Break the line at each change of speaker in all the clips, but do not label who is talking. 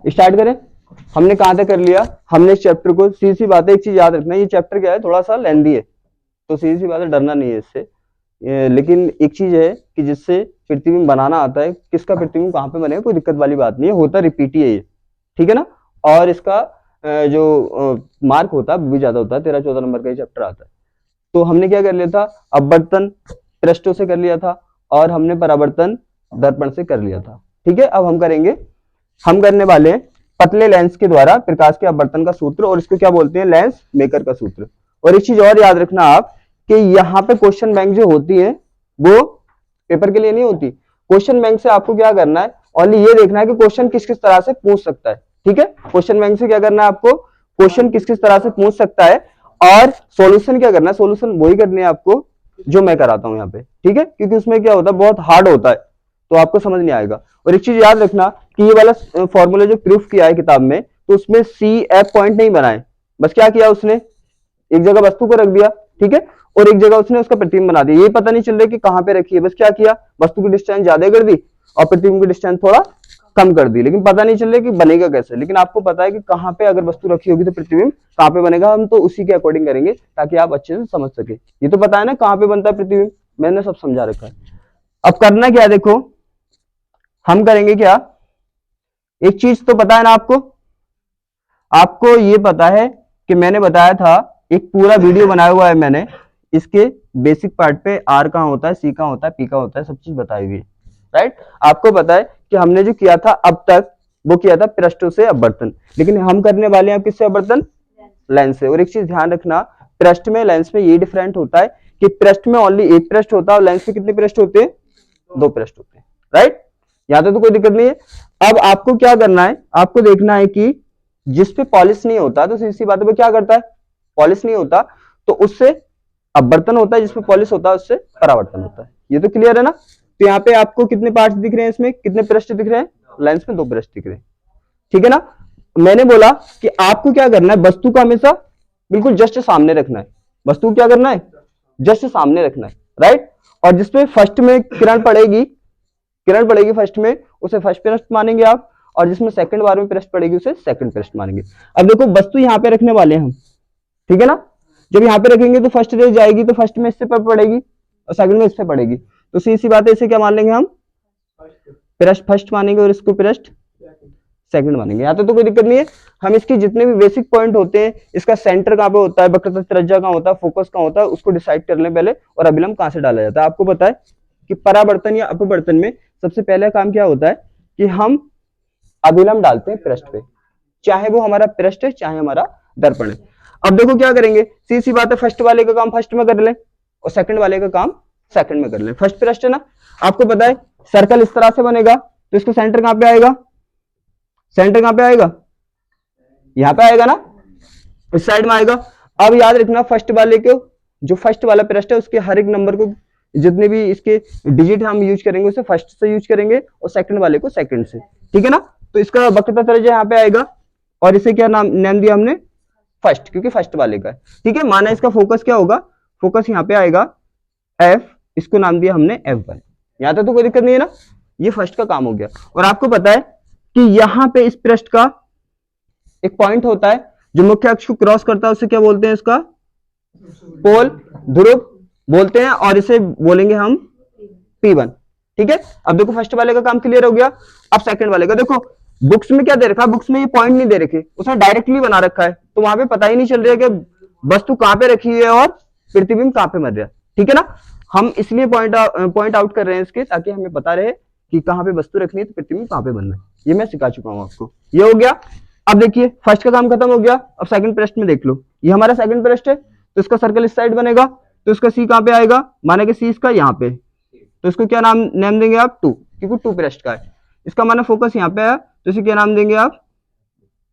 Start करें। हमने कहां तक कर लिया, हमने इस चैप्टर को, सीधी सी बात है, एक चीज याद रखना, ये चैप्टर क्या है, थोड़ा सा लेंदी है, तो सीधी सी बात है, डरना नहीं है इससे। लेकिन एक चीज है कि जिससे प्रतिबिंब बनाना आता है, किसका प्रतिबिंब कहाँ पे बनेगा, कोई दिक्कत वाली बात नहीं है, होता रिपीट ही है ये, ठीक है ना। और इसका जो मार्क होता है भी ज्यादा होता है, 13-14 नंबर का ये चैप्टर आता है। तो हमने क्या कर लिया था, अपवर्तन पृष्ठों से कर लिया था, और हमने परावर्तन दर्पण से कर लिया था, ठीक है। अब हम करेंगे, हम करने वाले हैं पतले लेंस के द्वारा प्रकाश के अपवर्तन का सूत्र, और इसको क्या बोलते हैं, लेंस मेकर का सूत्र। और एक चीज और याद रखना आप कि यहाँ पे क्वेश्चन बैंक जो होती है वो पेपर के लिए नहीं होती। क्वेश्चन बैंक से आपको क्या करना है, ओनली ये देखना है कि क्वेश्चन किस किस तरह से पूछ सकता है, ठीक है। क्वेश्चन बैंक से क्या करना है आपको, क्वेश्चन किस किस तरह से पूछ सकता है, और सॉल्यूशन क्या करना है, सॉल्यूशन वही करनी है आपको जो मैं कराता हूँ यहाँ पे, ठीक है। क्योंकि उसमें क्या होता है, बहुत हार्ड होता है, तो आपको समझ नहीं आएगा। और एक चीज याद रखना कि ये वाला फॉर्मूला जो प्रूफ किया है किताब में, तो उसमें सी एफ पॉइंट नहीं बनाए, बस क्या किया उसने, एक जगह वस्तु को रख दिया, ठीक है, और एक जगह उसने उसका प्रतिबिंब बना दिया। ये पता नहीं चल रहा कि कहां पे रखी है, बस क्या किया, वस्तु की डिस्टेंस ज्यादा कर दी और प्रतिबिंब की डिस्टेंस थोड़ा कम कर दी, लेकिन पता नहीं चल रहा कि बनेगा कैसे। लेकिन आपको पता है कि कहां पे अगर वस्तु रखी होगी तो प्रतिबिंब कहां पे बनेगा, हम तो उसी के अकॉर्डिंग करेंगे ताकि आप अच्छे से समझ सके। ये तो पता है ना कहां पे बनता है प्रतिबिंब, मैंने सब समझा रखा है। अब करना क्या है, देखो हम करेंगे क्या, एक चीज तो पता है ना आपको, आपको ये पता है कि मैंने बताया था, एक पूरा वीडियो बनाया हुआ है मैंने, इसके बेसिक पार्ट पे आर कहाँ होता है, सी कहाँ होता है, पी कहाँ होता है, सब चीज बताई हुई है, राइट। आपको पता है कि हमने जो किया था अब तक, वो किया था पृष्ठों से अपवर्तन, लेकिन हम करने वाले हैं अब किससे अपवर्तन, लेंस से। और एक चीज ध्यान रखना, पृष्ठ में लेंस में ये डिफरेंट होता है कि पृष्ठ में ओनली एक पृष्ठ होता है और लेंस में कितने पृष्ठ होते हैं, 2 पृष्ठ होते हैं, राइट। यहां तो कोई दिक्कत नहीं है। अब आपको क्या करना है, आपको देखना है कि जिस पे पॉलिश नहीं होता, तो सीधी बात है वो क्या करता है, पॉलिश नहीं होता तो उससे अपवर्तन होता है, जिसमें पॉलिश होता है उससे परावर्तन होता है। ये तो क्लियर है ना। तो यहाँ पे आपको कितने पार्ट्स दिख रहे हैं, इसमें कितने पृष्ठ दिख रहे हैं, लेंस में 2 पृष्ठ दिख रहे हैं, ठीक है ना। मैंने बोला कि आपको क्या करना है, वस्तु को हमेशा बिल्कुल जस्ट सामने रखना है, वस्तु को क्या करना है, जस्ट सामने रखना है, राइट। और जिसपे फर्स्ट में किरण पड़ेगी फर्स्ट में, उसे फर्स्ट पृष्ठ मानेंगे आप, और जिसमें सेकंड बार में पृष्ठ पड़ेगी उसे सेकंड पृष्ठ मानेंगे। अब देखो वस्तु यहाँ पे रखने वाले हैं हम, ठीक है ना। जब यहाँ पे रखेंगे तो फर्स्ट रेज जाएगी, तो फर्स्ट में इससे पर पड़ेगी और सेकंड में इससे पड़ेगी, तो सीधी सी बात है, इसे क्या मान लेंगे हम, पृष्ठ फर्स्ट मानेंगे, और इसको पृष्ठ सेकंड मानेंगे। यहाँ तो कोई दिक्कत नहीं है। हम इसके जितने भी बेसिक पॉइंट होते हैं, इसका सेंटर कहाँ पे होता है, वक्रता त्रिज्या कहाँ होता है, फोकस कहाँ होता है, उसको डिसाइड कर लें पहले, और अभिलंब कहाँ से डाला जाता है। आपको पता है कि परावर्तन या अपवर्तन में सबसे पहले काम क्या होता है कि हम अभिलंब डालते हैं पृष्ठ पे, चाहे वो हमारा पृष्ठ है चाहे हमारा दर्पण है। अब देखो क्या करेंगे, सीधी सी बात है, फर्स्ट वाले का काम फर्स्ट में कर लें और सेकंड वाले का काम सेकंड में कर लें। फर्स्ट पृष्ठ है ना, आपको पता है सर्कल इस तरह से बनेगा, तो इसका सेंटर कहां पे आएगा, सेंटर कहां पे आएगा, यहां पे आएगा ना, इस साइड में आएगा। अब याद रखना फर्स्ट वाले को, जो फर्स्ट वाला पृष्ठ है उसके हर एक नंबर को, जितने भी इसके डिजिट हम यूज करेंगे उसे फर्स्ट से यूज करेंगे और सेकंड वाले को सेकंड से, ठीक है ना। तो इसका वक्रता त्रिज्या यहाँ पे आएगा, और इसे क्या नाम दिया हमने, फर्स्ट, क्योंकि फर्स्ट वाले का है, ठीक है। माना इसका फोकस क्या होगा, फोकस यहाँ पे आएगा एफ, इसको नाम दिया हमने F1। यहाँ तक तो कोई दिक्कत नहीं है ना, ये फर्स्ट का काम हो गया। और आपको पता है कि यहाँ पे इस पृष्ठ का एक पॉइंट होता है जो मुख्य अक्ष को क्रॉस करता है, उसे क्या बोलते हैं, इसका पोल, ध्रुव बोलते हैं, और इसे बोलेंगे हम P1, ठीक है। अब देखो फर्स्ट वाले का काम क्लियर हो गया। अब सेकंड वाले का देखो, बुक्स में क्या दे रखा है, बुक्स में ये पॉइंट नहीं दे रखे, उसने डायरेक्टली बना रखा है, तो वहां पे पता ही नहीं चल रहा है कि वस्तु कहां पे रखी है और प्रतिबिंब कहां पे मर रहा है, ठीक है ना। हम इसलिए पॉइंट आउट कर रहे हैं इसके, ताकि हमें पता रहे कि कहां पे वस्तु रखनी है तो प्रतिबिंब कहां पे बनना है। ये मैं सिखा चुका हूं आपको, ये हो गया। अब देखिए फर्स्ट का काम खत्म हो गया, अब सेकंड पृष्ठ में देख लो, ये हमारा सेकंड पृष्ठ है, तो इसका सर्कल इस साइड बनेगा, तो इसका सी कहां पे आएगा, माना कि सी इसका यहाँ पे, तो इसको क्या नाम देंगे आप, 2, क्योंकि 2 पृष्ठ का है। इसका माना फोकस यहाँ पे आया, तो इसे क्या नाम देंगे आप,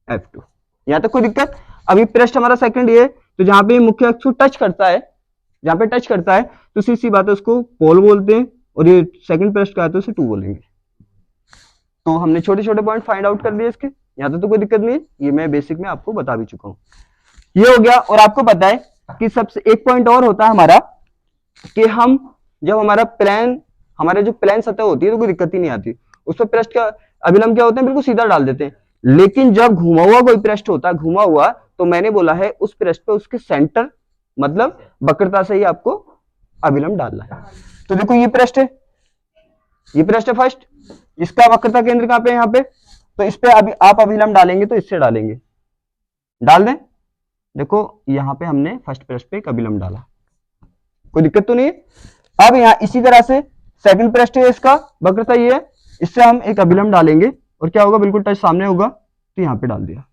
F2। यहाँ तक कोई दिक्कत। अभी पृष्ठ हमारा सेकंड ये, तो जहां पे मुख्य अक्ष को टच करता है, जहां पे टच करता है तो सीधी बात है उसको पोल बोलते हैं, और ये सेकंड पृष्ठ का है तो उसे 2 बोलेंगे। तो हमने छोटे छोटे पॉइंट फाइंड आउट कर दिए इसके, यहाँ तक तो कोई दिक्कत नहीं है, ये मैं बेसिक में आपको बता भी चुका हूँ। ये हो गया। और आपको पता है कि सबसे एक पॉइंट और होता है हमारा, कि हम जब हमारा प्लेन, हमारे जो प्लेन सतह होती है तो कोई दिक्कत ही नहीं आती, उस पर पृष्ठ का अभिलंब क्या होते हैं, बिल्कुल सीधा डाल देते हैं। लेकिन जब घुमा हुआ कोई पृष्ठ होता है, घुमा हुआ, तो मैंने बोला है उस पृष्ठ पे उसके सेंटर मतलब वक्रता से ही आपको अभिलंब डालना है। तो देखो ये पृष्ठ है, ये पृष्ठ है फर्स्ट, इसका वक्रता केंद्र कहां पे है, यहाँ पे, तो इस पे अभी आप अभिलंब डालेंगे तो इससे डालेंगे, डाल दें। देखो यहाँ पे हमने फर्स्ट पृष्ठ पे एक अभिलंब डाला, कोई दिक्कत तो नहीं है। अब यहाँ इसी तरह से सेकंड पृष्ठ है, इसका वक्रता ये है, इससे हम एक अभिलंब डालेंगे और क्या होगा, बिल्कुल टच सामने होगा, तो यहाँ पे डाल दिया,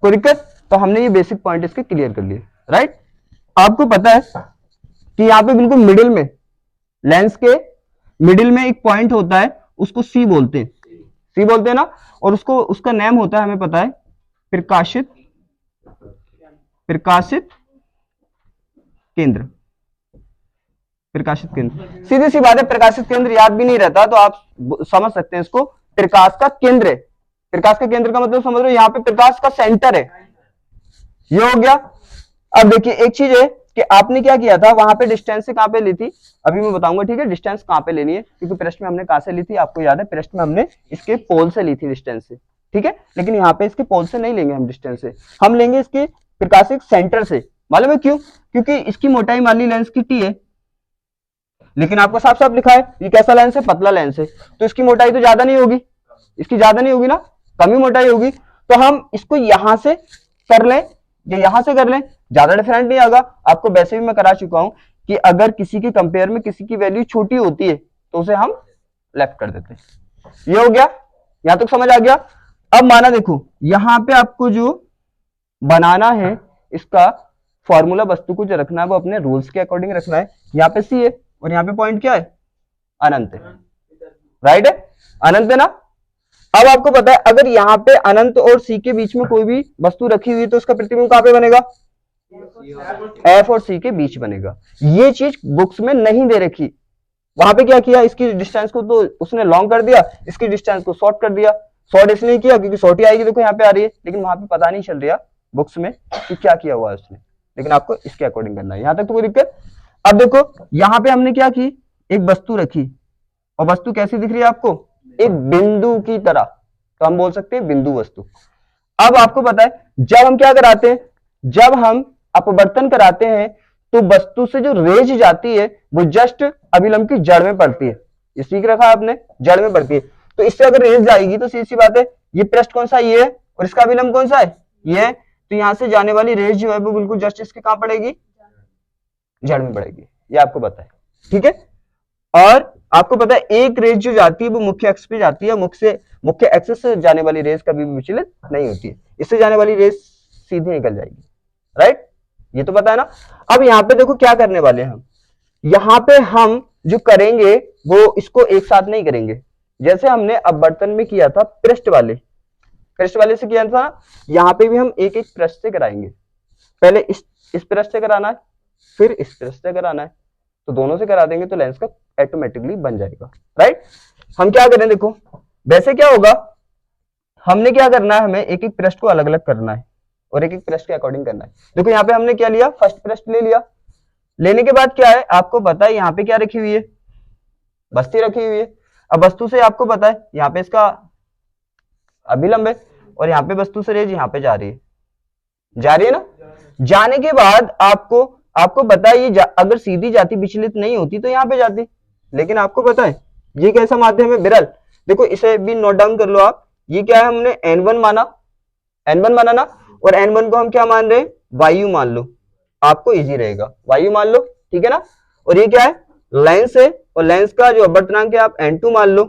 कोई दिक्कत। तो हमने ये बेसिक पॉइंट इसके क्लियर कर लिए, राइट। आपको पता है कि यहाँ पे बिल्कुल मिडिल में, लेंस के मिडिल में एक पॉइंट होता है, उसको सी बोलते हैं, सी बोलते हैं ना, और उसको उसका नेम होता है, हमें पता है, प्रकाशित प्रकाशित केंद्र, प्रकाशित केंद्र। सीधी सी बात है, प्रकाशित केंद्र याद भी नहीं रहता तो आप समझ सकते हैं इसको, प्रकाश का केंद्र है। प्रकाश का केंद्र का मतलब समझ रहे हो, यहाँ पे प्रकाश का सेंटर है, ये हो गया। अब देखिए एक चीज है कि आपने क्या किया था, वहां पे डिस्टेंस से कहां पे ली थी, अभी मैं बताऊंगा, ठीक है, डिस्टेंस कहां पे लेनी है, क्योंकि पृष्ठ में हमने कहां से ली थी, आपको याद है, पृष्ठ में हमने इसके पोल से ली थी डिस्टेंस से, ठीक है। लेकिन यहाँ पे इसके पोल से नहीं लेंगे हम डिस्टेंस से, हम लेंगे इसके प्रकाशिक सेंटर से। मालूम है क्यों, क्योंकि इसकी मोटाई मान ली लेंस की टी है, लेकिन आपको साफ साफ लिखा है ये कैसा लेंस है, पतला लेंस है, तो इसकी मोटाई तो ज्यादा नहीं होगी, इसकी ज्यादा नहीं होगी ना, कम ही मोटाई होगी। तो हम इसको यहां से कर लें या यहां से कर लें, ज्यादा डिफरेंट नहीं आएगा। आपको वैसे भी मैं करा चुका हूं कि अगर किसी के कंपेयर में किसी की वैल्यू छोटी होती है तो उसे हम लेफ्ट कर देते हैं। ये हो गया, यहां तक समझ आ गया। अब माना देखो यहां पे आपको जो बनाना है, इसका फॉर्मूला वस्तु को जो रखना है वो अपने रूल्स के अकॉर्डिंग रखना है। यहाँ पे सी है और यहाँ पे पॉइंट क्या है, अनंत है, राइट है, अनंत है ना। अब आपको पता है अगर यहाँ पे अनंत और सी के बीच में कोई भी वस्तु रखी हुई है तो उसका प्रतिबिंब कहां पे बनेगा, एफ और सी के बीच बनेगा। ये चीज बुक्स में नहीं दे रखी, वहां पे क्या किया, इसकी डिस्टेंस को तो उसने लॉन्ग कर दिया, इसकी डिस्टेंस को शॉर्ट कर दिया। शॉर्ट इसलिए किया क्योंकि शॉर्ट ही आएगी, देखो यहाँ पे आ रही है, लेकिन वहां पे पता नहीं चल रहा बुक्स में कि क्या किया हुआ है उसने, लेकिन आपको इसके अकॉर्डिंग करना है। यहां तक तो कोई दिक्कत। अब देखो यहाँ पे हमने क्या की, एक वस्तु रखी, और वस्तु कैसी दिख रही है आपको, एक बिंदु की तरह, तो हम बोल सकते हैं बिंदु वस्तु। अब आपको पता है जब हम क्या कराते हैं, जब हम अपवर्तन कराते हैं तो वस्तु से जो रेज जाती है वो जस्ट अभिलंब की जड़ में पड़ती है, ये सीख रखा है आपने, जड़ में पड़ती है। तो इससे अगर रेज जाएगी तो सीधी सी बात है, ये पृष्ठ कौन सा, ये है, और इसका अभिलंब कौन सा है, ये है, तो यहां से जाने वाली रेज जो है वो बिल्कुल जस्ट इसके कहां पड़ेगी, जड़ में पड़ेगी, ये आपको पता है, ठीक है। और आपको पता है एक रेज जो जाती है वो मुख्य अक्ष पे जाती है, मुख्य एक्सिस से जाने वाली रेज कभी भी विचलित नहीं होती है, इससे जाने वाली रेज सीधी निकल जाएगी, राइट, ये तो पता है ना। अब यहाँ पे देखो क्या करने वाले हैं हम, यहाँ पे हम जो करेंगे वो इसको एक साथ नहीं करेंगे, जैसे हमने अपवर्तन में किया था पृष्ठ वाले से किया था, यहाँ पे भी हम एक एक पृष्ठ से कराएंगे। पहले इस पृष्ठ से कराना है, फिर इस पृष्ठ से कराना है, तो दोनों से करा देंगे तो लेंस का ऑटोमेटिकली बन जाएगा, राइट। हम क्या करें, देखो वैसे क्या होगा, हमने क्या करना है, हमें एक एक पृष्ठ को अलग अलग करना है और एक एक पृष्ठ के अकॉर्डिंग करना है। देखो यहाँ पे हमने क्या लिया, फर्स्ट पृष्ठ ले लिया, लेने के बाद क्या है, आपको पता है यहाँ पे क्या रखी हुई है, वस्तु रखी हुई है। अब वस्तु से आपको पता है यहाँ पे इसका अभिलंब है और यहाँ पे वस्तु से रेज यहाँ पे जा रही है ना। जाने के बाद आपको पता है ये अगर सीधी जाती, विचलित नहीं होती तो यहाँ पे जाती, लेकिन आपको पता है ये कैसा माध्यम है, विरल। देखो इसे भी नोट डाउन कर लो आप, ये क्या है, हमने N1 माना ना, और N1 को हम क्या मान रहे हैं, वायु मान लो, आपको इजी रहेगा, वायु मान लो, ठीक है ना। और ये क्या है, लेंस है, और लेंस का जो अपवर्तनांक है आप N2 मान लो,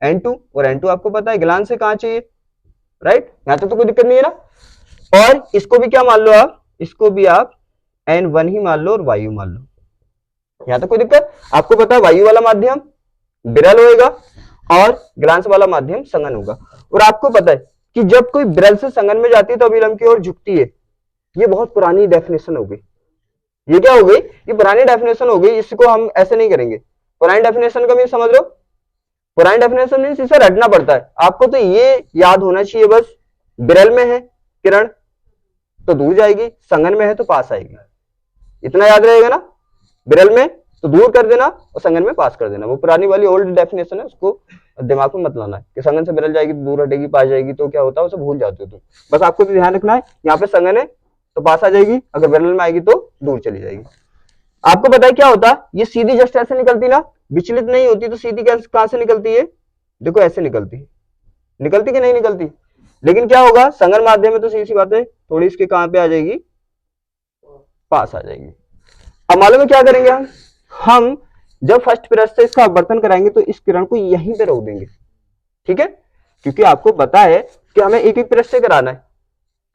N2, और N2 आपको पता है ग्लांस से कहां चाहिए, राइट, यहां तक तो कोई दिक्कत नहीं है ना। और इसको भी क्या मान लो आप, इसको भी आप N1 ही मान लो और वायु मान लो, यहां तक कोई दिक्कत। आपको पता है वायु वाला माध्यम विरल होएगा और ग्लांस वाला माध्यम संगन होगा। और आपको पता है कि जब कोई विरल से संगन में जाती है तो अभिलंब की ओर झुकती है, ये बहुत पुरानी डेफिनेशन हो गई, ये क्या हो गई, ये पुरानी डेफिनेशन हो गई, इसको हम ऐसे नहीं करेंगे। पुरानी डेफिनेशन का मीन समझ लो, पुरानी डेफिनेशन मीन इसे रटना पड़ता है आपको, तो ये याद होना चाहिए बस, विरल में है किरण तो दूर जाएगी, संगन में है तो पास आएगी, इतना याद रहेगा ना, विरल में तो दूर कर देना और संगन में पास कर देना। वो पुरानी वाली ओल्ड डेफिनेशन है, उसको दिमाग में मत लाना है कि संगन से विरल जाएगी तो दूर हटेगी, पास जाएगी तो क्या होता है, उसे भूल जाते हो तुम। बस आपको तो ध्यान रखना है यहाँ पे संगन है तो पास आ जाएगी, अगर विरल में आएगी तो दूर चली जाएगी। आपको पता है क्या होता है, ये सीधी जस्ट ऐसे निकलती ना, विचलित नहीं होती, तो सीधी कहां से निकलती है, देखो ऐसे निकलती है, निकलती कि नहीं निकलती। लेकिन क्या होगा, संगन माध्यम में तो सीधी सी बात है, थोड़ी इसके कहां पे आ जाएगी, पास आ जाएगी। अब मालूम है क्या करेंगे हम जब फर्स्ट पृष्ठ से इसका अपवर्तन कराएंगे तो इस किरण को यहीं पे रोक देंगे, ठीक है, क्योंकि आपको पता है कि हमें एक एक पृष्ठ से कराना है।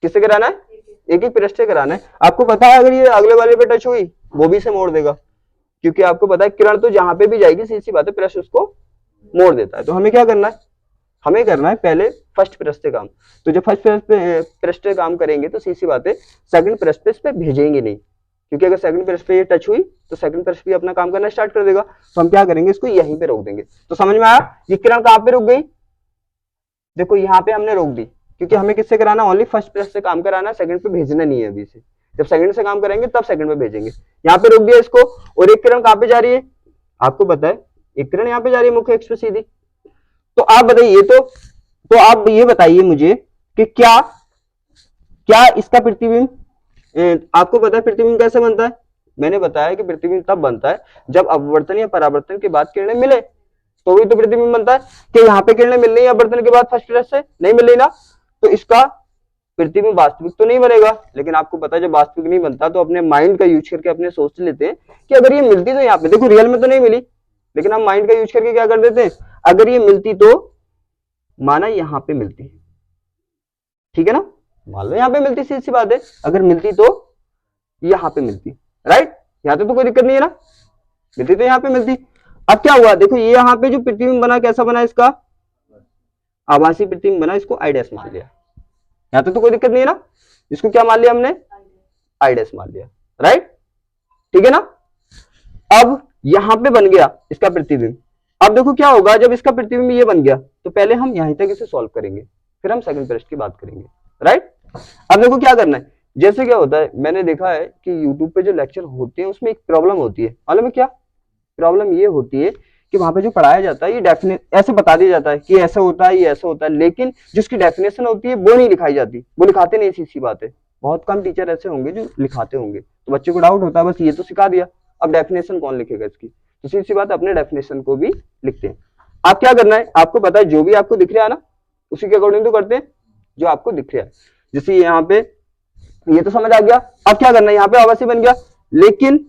किससे कराना है, एक एक पृष्ठ से कराना है। आपको पता है अगर ये अगले वाले पे टच हुई वो भी इसे मोड़ देगा, क्योंकि आपको पता है किरण तो जहां पे भी जाएगी सीधी सी बात है पृष्ठ उसको मोड़ देता है। तो हमें क्या करना है, हमें करना है पहले फर्स्ट पृष्ठ से काम। तो जब फर्स्ट पृष्ठ से काम करेंगे तो सीधी सी बात है सेकंड पृष्ठ पे इस पे भेजेंगे नहीं, क्योंकि अगर सेकंड पृष्ठ पे ये टच हुई तो सेकंड पृष्ठ भी अपना काम करना स्टार्ट कर देगा। तो हम क्या करेंगे, इसको यहीं पे रोक देंगे। तो समझ में आया, ये किरण कहां पे रुक गई, देखो यहाँ पे हमने रोक दी, क्योंकि हमें किससे कराना, ओनली फर्स्ट पृष्ठ से काम कराना, सेकंड पे भेजना नहीं है अभी से। जब सेकंड से काम करेंगे तब सेकंड पे भेजेंगे। यहाँ पे रोक दिया इसको, और एक किरण कहां पे जा रही है, आपको पता है एक किरण यहाँ पे जा रही है मुख्य अक्ष पे सीधी। तो आप बताइए, तो आप ये बताइए मुझे कि क्या क्या इसका प्रतिबिंब, आपको पता है प्रतिबिंब कैसे बनता है, मैंने बताया कि प्रतिबिंब तब बनता है जब अपवर्तन या परावर्तन के बाद किरणें मिले, तो वही तो प्रतिबिंब बनता है। कि यहाँ पे किरणें मिल रही है अपवर्तन के बाद फर्स्ट पृष्ठ से, नहीं मिल रही ना, तो इसका प्रतिबिंब वास्तविक तो नहीं बनेगा। लेकिन आपको पता है जब वास्तविक नहीं बनता तो अपने माइंड का यूज करके अपने सोच लेते हैं कि अगर ये मिलती तो यहाँ पे, देखो रियल में तो नहीं मिली, लेकिन हम माइंड का यूज करके क्या कर देते हैं, अगर ये मिलती तो माना यहाँ पे मिलती, ठीक है ना, मान लो यहाँ पे मिलती, सीधी सी बात है, अगर मिलती तो यहाँ पे मिलती, राइट, यहाँ पे तो कोई दिक्कत नहीं है ना, मिलती तो यहाँ पे मिलती। अब क्या हुआ, देखो ये यहाँ पे जो प्रतिबिंब बना कैसा बना, इसका आभासी प्रतिबिंब बना, इसको आई डैश मान लिया, यहाँ पे तो कोई दिक्कत नहीं है ना, इसको क्या मान लिया हमने, आई डैश मान लिया, राइट, ठीक है ना। अब यहाँ पे बन गया इसका प्रतिबिंब। अब देखो क्या होगा, जब इसका प्रतिबिंब ये बन गया तो पहले हम यहीं तक इसे सॉल्व करेंगे, फिर हम सेकंड पृष्ठ की बात करेंगे, राइट। अब देखो क्या करना है, जैसे क्या होता है, मैंने देखा है कि YouTube पे जो लेक्चर होते हैं उसमें एक प्रॉब्लम होती है, मालूम है क्या प्रॉब्लम, ये होती है कि वहां पे जो पढ़ाया जाता है ये डेफिनेट ऐसे बता दिया जाता है कि ऐसा होता है, ये ऐसा होता है, लेकिन जिसकी डेफिनेशन होती है वो नहीं लिखाई जाती, वो लिखाते नहीं, सी बात है। बहुत कम टीचर ऐसे होंगे जो लिखाते होंगे, तो बच्चे को डाउट होता है, बस ये तो सिखा दिया, अब डेफिनेशन कौन लिखेगा इसकी, तो सीधी सी बात अपने डेफिनेशन को भी लिखते हैं। आप क्या करना है, आपको पता है जो भी आपको दिख रहा है ना उसी के अकॉर्डिंग तो करते हैं जो आपको दिख रहा है। जैसे यहाँ पे ये तो समझ आ गया। अब क्या करना है, यहाँ पे आवासी बन गया, लेकिन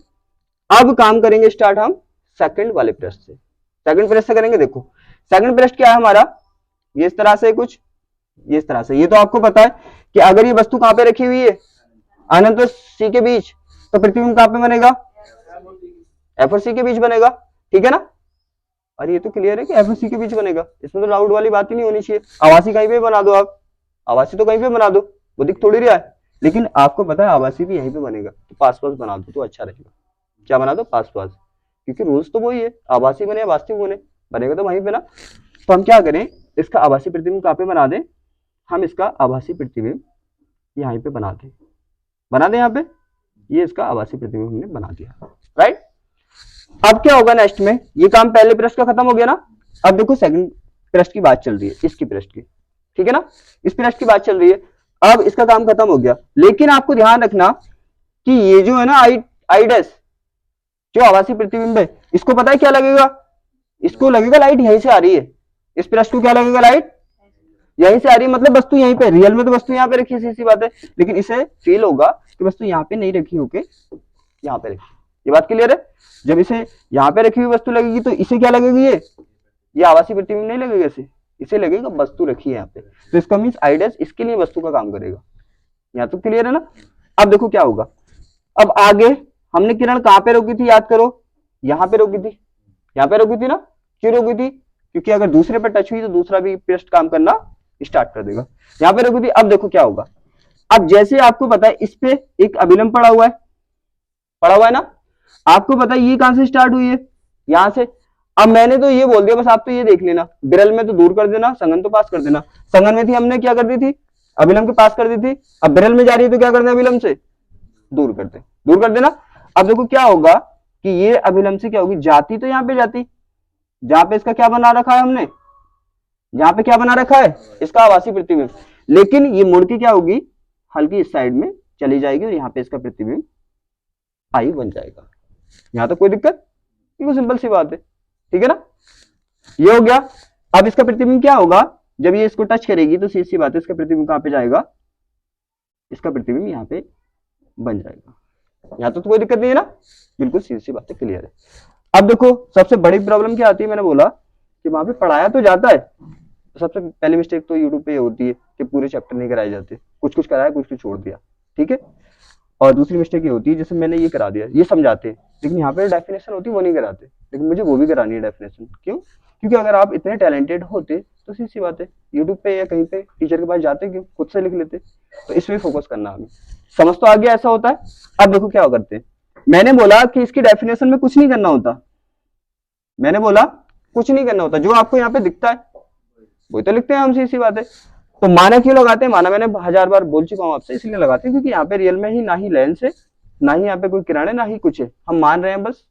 अब काम करेंगे स्टार्ट हम सेकंड वाले पृष्ठ से। सेकंड पृष्ठ से करेंगे, देखो सेकंड पृष्ठ क्या है हमारा, ये इस तरह से कुछ, ये इस तरह से, ये तो आपको पता है कि अगर ये वस्तु कहां पे रखी हुई है, अनंत और सी के बीच, तो प्रतिबिंब कहां पे बनेगा, एफ और सी के बीच बनेगा, ठीक है ना। अरे ये तो क्लियर है कि एफ और सी के बीच बनेगा, इसमें तो डाउट वाली बात ही नहीं होनी चाहिए। आवासी कहीं पे बना दो आप, आवासी तो कहीं पे बना दो, वो दिख थोड़ी रहा है, लेकिन आपको पता है आवासी भी यहीं पे बनेगा, तो पास पास बना दो तो अच्छा रहेगा। क्या बना दो, पास पास, क्योंकि रूल्स तो वही है, आवासी बने या वास्तविक बने, बनेगा तो वहीं पे ना। तो हम क्या करें, इसका आवासी प्रतिबिंब कहाँ पे बना दें, हम इसका आवासी प्रतिबिंब यहाँ पे बना दें यहाँ पे, ये इसका आवासी प्रतिबिंब हमने बना दिया, राइट। अब क्या होगा नेक्स्ट में, ये काम पहले पृष्ठ का खत्म हो गया ना, अब देखो सेकंड पृष्ठ की बात चल रही है, इसकी पृष्ठ की, ठीक है ना, इस पृष्ठ की बात चल रही है। अब इसका काम खत्म हो गया, लेकिन आपको ध्यान रखना कि ये जो है ना आई डैश जो आवासी प्रतिबिंब है, इसको पता है क्या लगेगा, इसको लगेगा लाइट यहीं से आ रही है, इस पृष्ठ को क्या लगेगा, लाइट यहीं से आ रही है, मतलब वस्तु यहीं पे, रियल में तो वस्तु यहाँ पे रखी है, सीधी बात है, लेकिन इसे फील होगा कि वस्तु यहाँ पे नहीं रखी होके यहाँ पे रखी। ये बात क्लियर है, जब इसे यहाँ पे रखी हुई वस्तु लगेगी तो इसे क्या लगेगी, ये आवासी प्रतिबिंब नहीं लगेगा, इसे लगेगा वस्तु रखी है यहाँ पे, तो इसका मीन्स आई डैश इसके लिए वस्तु का काम करेगा। यहाँ तो क्लियर है ना। अब देखो क्या होगा, अब आगे हमने किरण कहाँ पे रोकी थी, याद करो, यहाँ पे रोकी थी, यहाँ पे रोकी थी ना, क्यों रोकी थी, क्योंकि अगर दूसरे पर टच हुई तो दूसरा भी पृष्ठ काम करना स्टार्ट कर देगा, यहाँ पे रोकी थी। अब देखो क्या होगा, अब जैसे आपको पता है इस पे एक अभिलंब पड़ा हुआ है ना, आपको पता है ये कहां से स्टार्ट हुई है, यहां से। अब मैंने तो ये बोल दिया, बस आप तो ये देख लेना, विरल में तो दूर कर देना, संगन तो पास कर देना। संगन में थी हमने क्या कर दी थी, अभिलंब के पास कर दी थी, अब विरल में जा रही है तो क्या करना है, अभिलंब से दूर कर देना। अब देखो क्या होगा, कि ये अभिलंब से क्या होगी, जाती तो यहाँ पे जाती, जहां पे इसका क्या बना रखा है हमने, यहाँ पे क्या बना रखा है इसका आभासी प्रतिबिंब, लेकिन ये मुड़ के क्या होगी, हल्की इस साइड में चली जाएगी और यहाँ पे इसका प्रतिबिंब आई बन जाएगा। यहाँ तो कोई दिक्कत, ये सिंपल सी बात है, ठीक है ना। ये हो गया। अब इसका प्रतिबिंब क्या होगा, जब ये इसको टच करेगी तो सीधी सी बात है इसका प्रतिबिंब कहां पे जाएगा, इसका प्रतिबिंब यहाँ पे बन जाएगा। यहाँ तो कोई दिक्कत नहीं है ना, बिल्कुल सीधी सी बात है, क्लियर है। अब देखो सबसे बड़ी प्रॉब्लम क्या आती है, मैंने बोला कि वहां पे पढ़ाया तो जाता है, तो सबसे पहली मिस्टेक तो यूट्यूब पे होती है कि पूरे चैप्टर नहीं कराए जाते, कुछ कुछ कराया कुछ कुछ छोड़ दिया, ठीक है। और दूसरी मिस्टेक ये होती है जैसे मैंने ये करा दिया, ये समझाते हैं लेकिन यहाँ पे डेफिनेशन होती है वो नहीं कराते, लेकिन मुझे वो भी करानी है डेफिनेशन। क्यों? क्योंकि अगर आप इतने टैलेंटेड होते तो सीधी सी बात है यूट्यूब पे या कहीं पे टीचर के पास जाते, क्यों खुद से लिख लेते। तो इसमें फोकस करना हमें, समझ तो आ गया ऐसा होता है। अब देखो क्या करते हैं, मैंने बोला कि इसकी डेफिनेशन में कुछ नहीं करना होता, मैंने बोला कुछ नहीं करना होता, जो आपको यहाँ पे दिखता है वही तो लिखते हैं हम, सीधी सी बात है। तो माना क्यों लगाते हैं, माना मैंने 1000 बार बोल चुका हूं आपसे, इसलिए लगाते हैं क्योंकि यहाँ पे रियल में ही ना ही लेंस है, ना ही यहाँ पे कोई किरण है, ना ही कुछ है, हम मान रहे हैं बस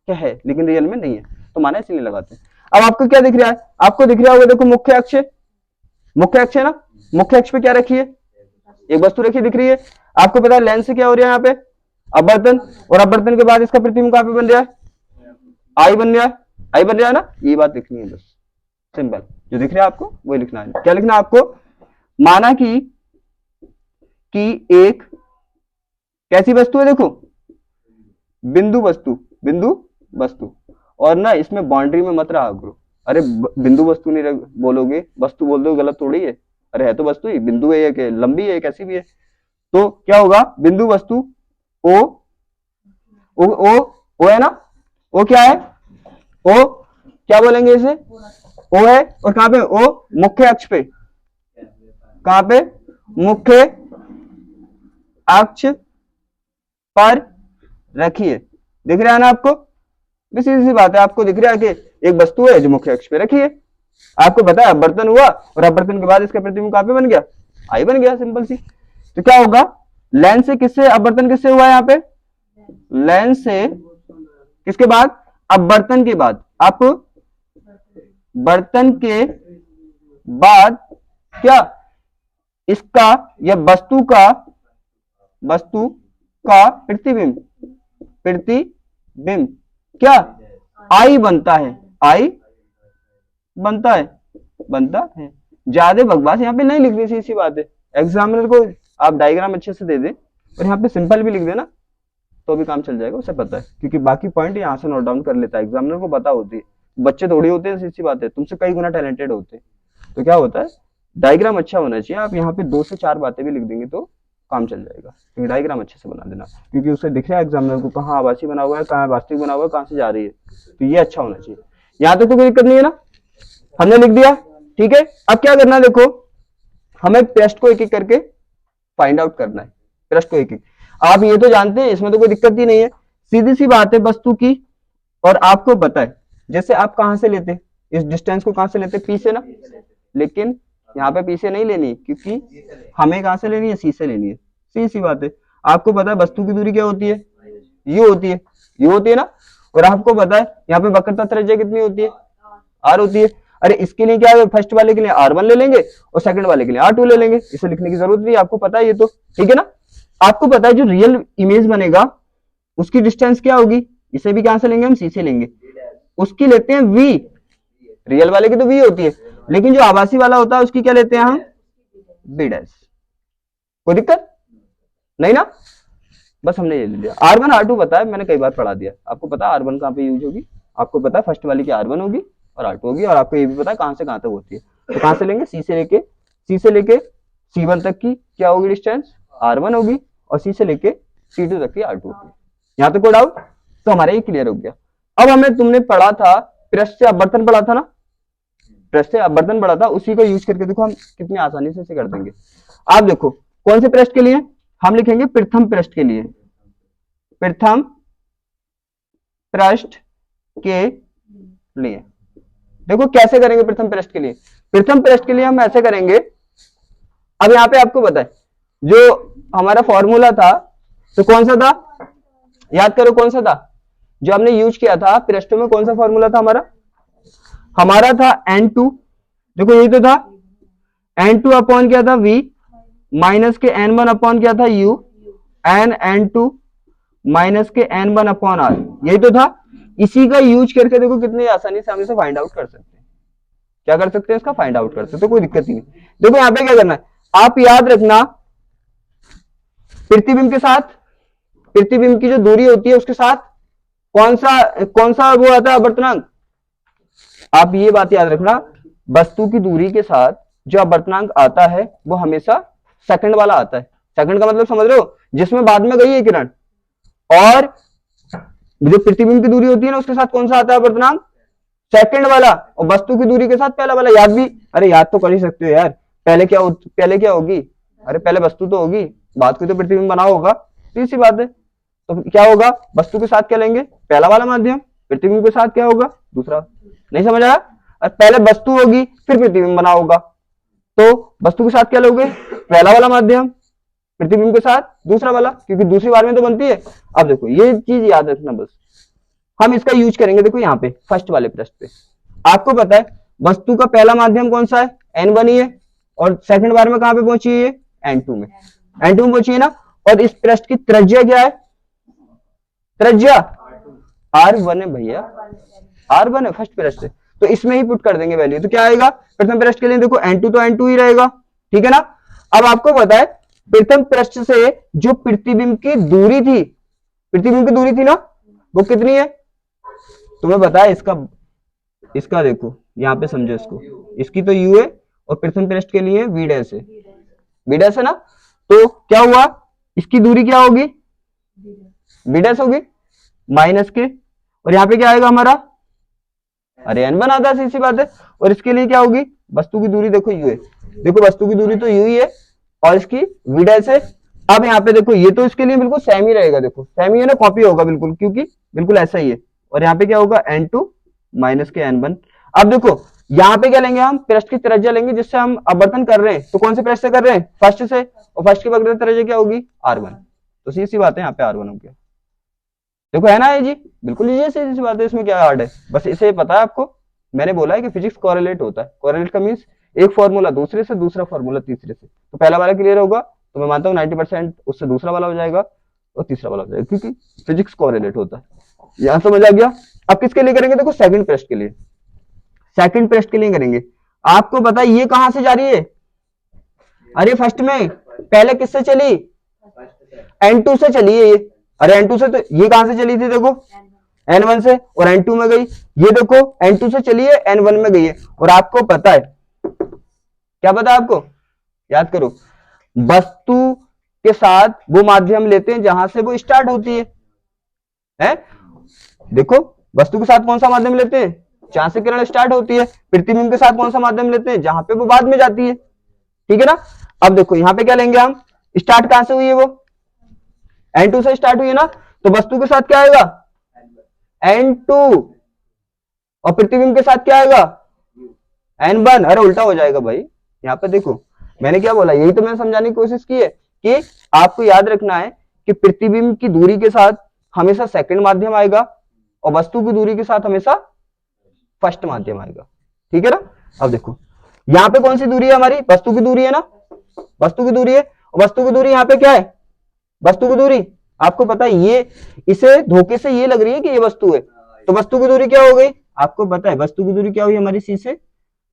क्या है, लेकिन रियल में नहीं है, तो माना इसलिए लगाते हैं। अब आपको क्या दिख रहा है, आपको दिख रहा होगा देखो मुख्य अक्ष है, मुख्य अक्ष है ना, मुख्य अक्ष पे क्या रखी है, एक वस्तु रखी दिख रही है। आपको पता है लेंस से क्या हो रहा है यहाँ पे, अपवर्तन, और अपवर्तन के बाद इसका प्रतिबिंब कहां पे बन रहा है, आई बन रहा है, आई बन रहा है ना, ये बात लिखनी है बस, सिंपल, जो दिख रहा है आपको वही लिखना है। क्या लिखना है आपको, माना कि एक कैसी वस्तु है, देखो बिंदु वस्तु, बिंदु वस्तु, और ना इसमें बाउंड्री में मत रहा करो, अरे बिंदु वस्तु नहीं बोलोगे, वस्तु बोल दो, गलत थोड़ी है, अरे है तो वस्तु ही, बिंदु है या लंबी है कैसी भी है, तो क्या होगा, बिंदु वस्तु ओ ओ ओ ओ है ना, ओ क्या है, ओ क्या बोलेंगे इसे, ओ है, और कहां पे ओ, मुख्य अक्ष पे, कहां पे, मुख्य अक्ष पर रखिए, दिख रहा है ना आपको, सीधी सी बात है, आपको दिख रहा है कि एक वस्तु है जो मुख्य अक्ष पे रखी है, आपको पता है अपवर्तन हुआ और अपवर्तन के बाद इसका प्रतिबिंब कहां पे बन गया, आई बन गया, सिंपल सी। तो क्या होगा, लेंस से किससे अपवर्तन किससे हुआ है यहाँ पे, लेंस से किसके बाद, अपवर्तन के बाद, आप बर्तन के बाद क्या, इसका या वस्तु का प्रतिबिंब क्या आई बनता है, आई बनता है। ज्यादा बकवास यहाँ पे नहीं लिखनी, सी सी बात है, एग्जामिनर को आप डायग्राम अच्छे से दे दें और यहाँ पे सिंपल भी लिख देना तो भी काम चल जाएगा, उसे पता है, क्योंकि बाकी पॉइंट यहाँ से नोट डाउन कर लेता है, एग्जामिनर को पता होती है, बच्चे थोड़ी होते हैं, सीधी बात है, तुमसे कई गुना टैलेंटेड होते हैं। तो क्या होता है, डायग्राम अच्छा होना चाहिए, आप यहाँ पे 2 से 4 बातें भी लिख देंगे तो काम चल जाएगा, क्योंकि डायग्राम अच्छे से बना देना, क्योंकि उसे दिख रहा है एग्जामिनर को कहाँ आभासी बना हुआ है, कहाँ वास्तविक बना हुआ है, कहाँ से जा रही है, तो ये अच्छा होना चाहिए। यहाँ तक तो कोई दिक्कत नहीं है ना, हमने लिख दिया, ठीक है। अब क्या करना है, देखो हमें प्रश्न को एक एक करके फाइंड आउट करना है, प्रश्न को एक एक, आप ये तो जानते हैं, इसमें तो कोई दिक्कत ही नहीं है, सीधी सी बात है वस्तु की, और आपको पता है जैसे आप कहां से लेते, इस डिस्टेंस को कहां से लेते, पी से ना, लेकिन यहाँ पे पी से नहीं लेनी, क्योंकि हमें कहां से लेनी है, सी से लेनी है, सीधी सी बात है। आपको पता है वस्तु की दूरी क्या होती है, ये होती है, ये होती है ना, और आपको पता है यहाँ पे वक्रता त्रिज्या कितनी होती है, आर होती है। अरे इसके लिए क्या है, फर्स्ट वाले के लिए R1 ले लेंगे और सेकंड वाले के लिए R2 ले लेंगे, इसे लिखने की जरूरत नहीं, आपको पता है ये तो, ठीक है ना। आपको पता है जो रियल इमेज बनेगा उसकी डिस्टेंस क्या होगी, इसे भी कहां से लेंगे हम, सी से लेंगे, उसकी लेते हैं V, रियल वाले की तो V होती है, लेकिन जो आभासी वाला होता है उसकी क्या लेते हैं हम, B डैश। कोई दिक्कत नहीं ना, बस हमने ये ले लिया। R1 R2 पता है, मैंने कई बार पढ़ा दिया, आपको पता है R1 कहां पे यूज होगी, आपको पता है फर्स्ट वाली की R1 होगी और R2 होगी, और आपको ये भी पता है कहां से कहां तक होती है, तो कहां से लेंगे, सी से लेके C1 तक की क्या होगी डिस्टेंस, R1 होगी, और सी से लेके C2 तक की R2 होगी। यहाँ तक कोई डाउट, तो हमारा ये क्लियर हो गया। अब हमें तुमने पढ़ा था पृष्ठ से अपवर्तन पढ़ा था ना, पृष्ठ से अपवर्तन पढ़ा था, उसी को यूज करके देखो हम कितनी आसानी से इसे कर देंगे। आप देखो कौन से पृष्ठ के लिए हम लिखेंगे, प्रथम पृष्ठ के लिए, प्रथम पृष्ठ के लिए। देखो कैसे करेंगे प्रथम पृष्ठ के लिए, प्रथम पृष्ठ के लिए हम ऐसे करेंगे, अब यहाँ पे आपको पता है जो हमारा फॉर्मूला था तो कौन सा था, याद करो कौन सा था, जो हमने यूज किया था पृष्ठों में, कौन सा फॉर्मूला था हमारा था n2, देखो यही तो था, n2 अपॉन क्या था v माइनस के n1 अपॉन क्या था u, n2 माइनस के n1 अपॉन r, यही तो था। इसी का यूज करके देखो कितनी आसानी से हम इसे फाइंड आउट कर सकते हैं। क्या कर सकते हैं, इसका फाइंड आउट कर सकते हैं, कोई दिक्कत ही नहीं। देखो यहाँ पे क्या करना है, आप याद रखना प्रतिबिंब के साथ, प्रतिबिंब की जो दूरी होती है उसके साथ कौन सा वो आता है अपवर्तनांक। आप ये बात याद रखना, वस्तु की दूरी के साथ जो अपवर्तनांक आता है वो हमेशा सेकंड वाला आता है। सेकंड का मतलब समझ रहे हो, जिसमें बाद में गई है किरण। और जो प्रतिबिंब की दूरी होती है ना उसके साथ कौन सा आता है अपवर्तनांक, सेकंड वाला। और वस्तु की दूरी के साथ पहला वाला। याद भी, अरे याद तो कर ही सकते हो यार। पहले क्या होगी, अरे पहले वस्तु तो होगी, बाद को तो प्रतिबिंब बना होगा, तो इसी बात है। तो क्या होगा, वस्तु के साथ क्या लेंगे, पहला वाला माध्यम, प्रतिबिंब के साथ क्या होगा, दूसरा। नहीं समझ आया, पहले वस्तु होगी फिर प्रतिबिंब बना होगा, तो वस्तु के साथ क्या लोगे, पहला वाला माध्यम, प्रतिबिंब के साथ दूसरा वाला, क्योंकि दूसरी बार में तो बनती है। अब देखो ये चीज याद रखना बस, हम इसका यूज करेंगे। देखो यहाँ पे फर्स्ट वाले पृष्ठ पे आपको पता है वस्तु का पहला माध्यम कौन सा है, n1 ही है, और सेकंड बार में कहां पे पहुंची है, n2 में, n2 में पहुंची है ना। और इस पृष्ठ की त्रिज्या क्या है, त्रिज्या r1 है भैया, r1 है फर्स्ट पृष्ठ, तो इसमें ही पुट कर देंगे वैल्यू। तो क्या आएगा, प्रथम पृष्ठ के लिए देखो n2 तो n2 ही रहेगा, ठीक है ना। अब आपको पता है प्रथम पृष्ठ से जो प्रतिबिंब की दूरी थी, प्रतिबिंब की दूरी थी ना, वो कितनी है तुम्हें पता है। इसका देखो यहाँ पे समझो इसको, इसकी तो u है और प्रथम पृष्ठ के लिए v डैश है, v डैश है ना। तो क्या हुआ, इसकी दूरी क्या होगी, v डैश होगी माइनस के, और यहाँ पे क्या आएगा हमारा, अरे n1 आता है, सीधी बात है। और इसके लिए क्या होगी, वस्तु की दूरी देखो u है, देखो वस्तु की दूरी तो u ही है और इसकी v डैश है। अब यहाँ पे देखो ये तो इसके लिए बिल्कुल सेम ही रहेगा, देखो सेम ही है ना, कॉपी होगा बिल्कुल, क्योंकि बिल्कुल ऐसा ही है। और यहाँ पे क्या होगा, n2 माइनस के n1। अब देखो यहाँ पे क्या लेंगे, हम पृष्ठ की त्रिज्या लेंगे जिससे हम अपवर्तन कर रहे हैं, तो कौन से पृष्ठ से कर रहे हैं, फर्स्ट से, और फर्स्ट की वक्र त्रिज्या क्या होगी, r1। तो सीधी सी बात है, यहाँ पे r1 हो गया। देखो है ना ये जी, बिल्कुल ये सीधी सी बात है, इसमें क्या हार्ड है, बस इसे पता है आपको। मैंने बोला है कि फिजिक्स कोरिलेट होता है, कोरिलेट का मीन्स एक फॉर्मूला दूसरे से, दूसरा फॉर्मूला तीसरे से। तो पहला वाला क्लियर होगा तो मैं मानता हूँ 90% उससे दूसरा वाला हो जाएगा और तीसरा वाला हो जाएगा, क्योंकि फिजिक्स कोरिलेट होता है। यहां समझ आ गया। अब किसके लिए करेंगे, देखो सेकंड पृष्ठ के लिए, सेकंड पृष्ठ के लिए करेंगे। आपको पता है ये कहां से जा रही है, अरे फर्स्ट में पहले किससे चली, n2 से चली है ये, अरे n2 से, तो ये कहां से चली थी, देखो n1 से, और n2 में गई। ये देखो n2 से चली है, n1 में गई है। और आपको पता है, क्या पता है आपको, याद करो, वस्तु के साथ वो माध्यम लेते हैं जहां से वो स्टार्ट होती है? देखो वस्तु के साथ कौन सा माध्यम लेते हैं, जहां से किरण स्टार्ट होती है। प्रतिबिंब के साथ कौन सा माध्यम लेते हैं, जहां पे वो बाद में जाती है, ठीक है ना। अब देखो यहाँ पे क्या लेंगे हम, स्टार्ट कहां से हुई है, वो n2 से स्टार्ट हुई है ना, तो वस्तु के साथ क्या आएगा, n2, और प्रतिबिंब के साथ क्या आएगा, n1। अरे उल्टा हो जाएगा भाई, यहाँ पे देखो मैंने क्या बोला, यही तो मैंने समझाने की कोशिश की है कि आपको याद रखना है कि प्रतिबिंब की दूरी के साथ हमेशा सेकंड माध्यम आएगा और वस्तु की दूरी के साथ हमेशा फर्स्ट माध्यम आएगा, ठीक है ना। अब देखो यहाँ पे कौन सी दूरी है हमारी, वस्तु की दूरी है ना, वस्तु की दूरी है, और वस्तु की दूरी यहाँ पे क्या है, वस्तु की दूरी आपको पता है, ये इसे धोखे से ये लग रही है कि ये वस्तु है, तो वस्तु की दूरी क्या हो गई, आपको पता है वस्तु की दूरी क्या हुई हमारी, सी से।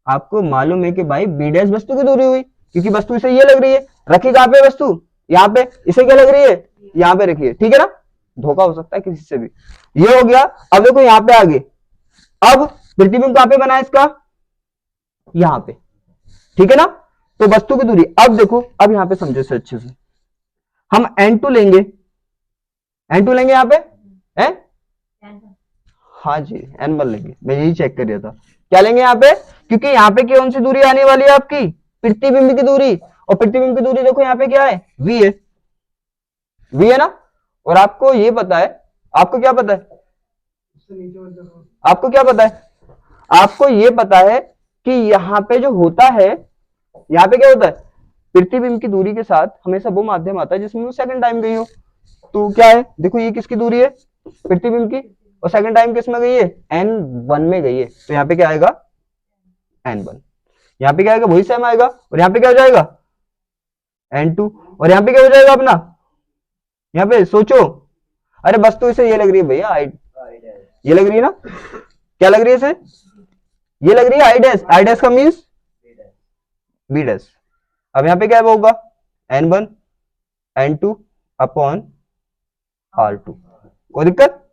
आपको मालूम है कि भाई बी डैश वस्तु की दूरी हुई, क्योंकि वस्तु इसे ये लग रही है, रखी कहां पे वस्तु, यहाँ पे, इसे क्या लग रही है, यहाँ पे रखिए, ठीक है ना। धोखा हो सकता है किसी से भी, ये हो गया। अब देखो यहाँ पे आगे, अब प्रतिबिंब कहां पे बना है इसका, यहाँ पे, ठीक है ना। तो वस्तु की दूरी, अब देखो, अब यहाँ पे समझो इसे अच्छे से, हम n2 लेंगे, n2 लेंगे यहाँ पे है, हाँ जी n1 लेंगे, मैं यही चेक कर रहा था, क्या लेंगे यहाँ पे, क्योंकि यहाँ पे कौन सी दूरी आने वाली है आपकी, प्रतिबिंब की दूरी, और प्रतिबिंब की दूरी देखो यहाँ पे क्या है, v है, v है ना। और आपको ये पता है, आपको क्या पता है, आपको क्या पता है, आपको ये पता है कि यहाँ पे जो होता है, यहाँ पे क्या होता है, प्रतिबिंब की दूरी के साथ हमेशा वो माध्यम आता है जिसमें वो सेकंड टाइम गई हो। तो क्या है, देखो ये किसकी दूरी है, प्रतिबिंब की, और सेकंड टाइम किस में गई है, n1 में गई है, तो यहाँ पे क्या आएगा n1, यहाँ पे क्या आएगा वही सेम आएगा, और यहाँ पे क्या हो जाएगा n2, और यहाँ पे क्या हो जाएगा अपना, यहाँ पे सोचो, अरे बस तो इसे ये लग रही है भैया ये लग रही है ना, क्या लग रही है इसे, ये लग रही है आई डैश का मीन्स बी डैश। अब यहाँ पे क्या होगा n1 n2 अपॉन r2, कोई दिक्कत,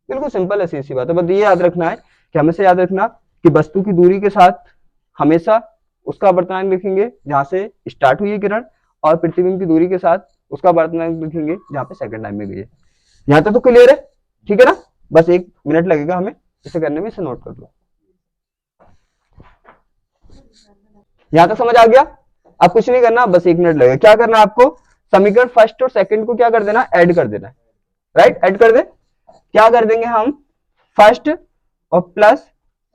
बिल्कुल सिंपल है, सीधी बात है। बस ये याद रखना है कि हमेशा याद रखना कि वस्तु की दूरी के साथ हमेशा उसका वर्तनांक लिखेंगे जहां से स्टार्ट हुई है किरण, और प्रतिबिंब की दूरी के साथ उसका वर्तनांक लिखेंगे जहां पे सेकंड टाइम में गई है। यहाँ तक तो क्लियर है, ठीक है ना, बस 1 मिनट लगेगा हमें इसे करने में, इसे नोट कर लो। यहां तक समझ आ गया, अब कुछ नहीं करना, बस 1 मिनट लगेगा। क्या करना है आपको, समीकरण फर्स्ट और सेकंड को क्या कर देना, ऐड कर देना है, राइट, ऐड कर दे। क्या कर देंगे हम, फर्स्ट और प्लस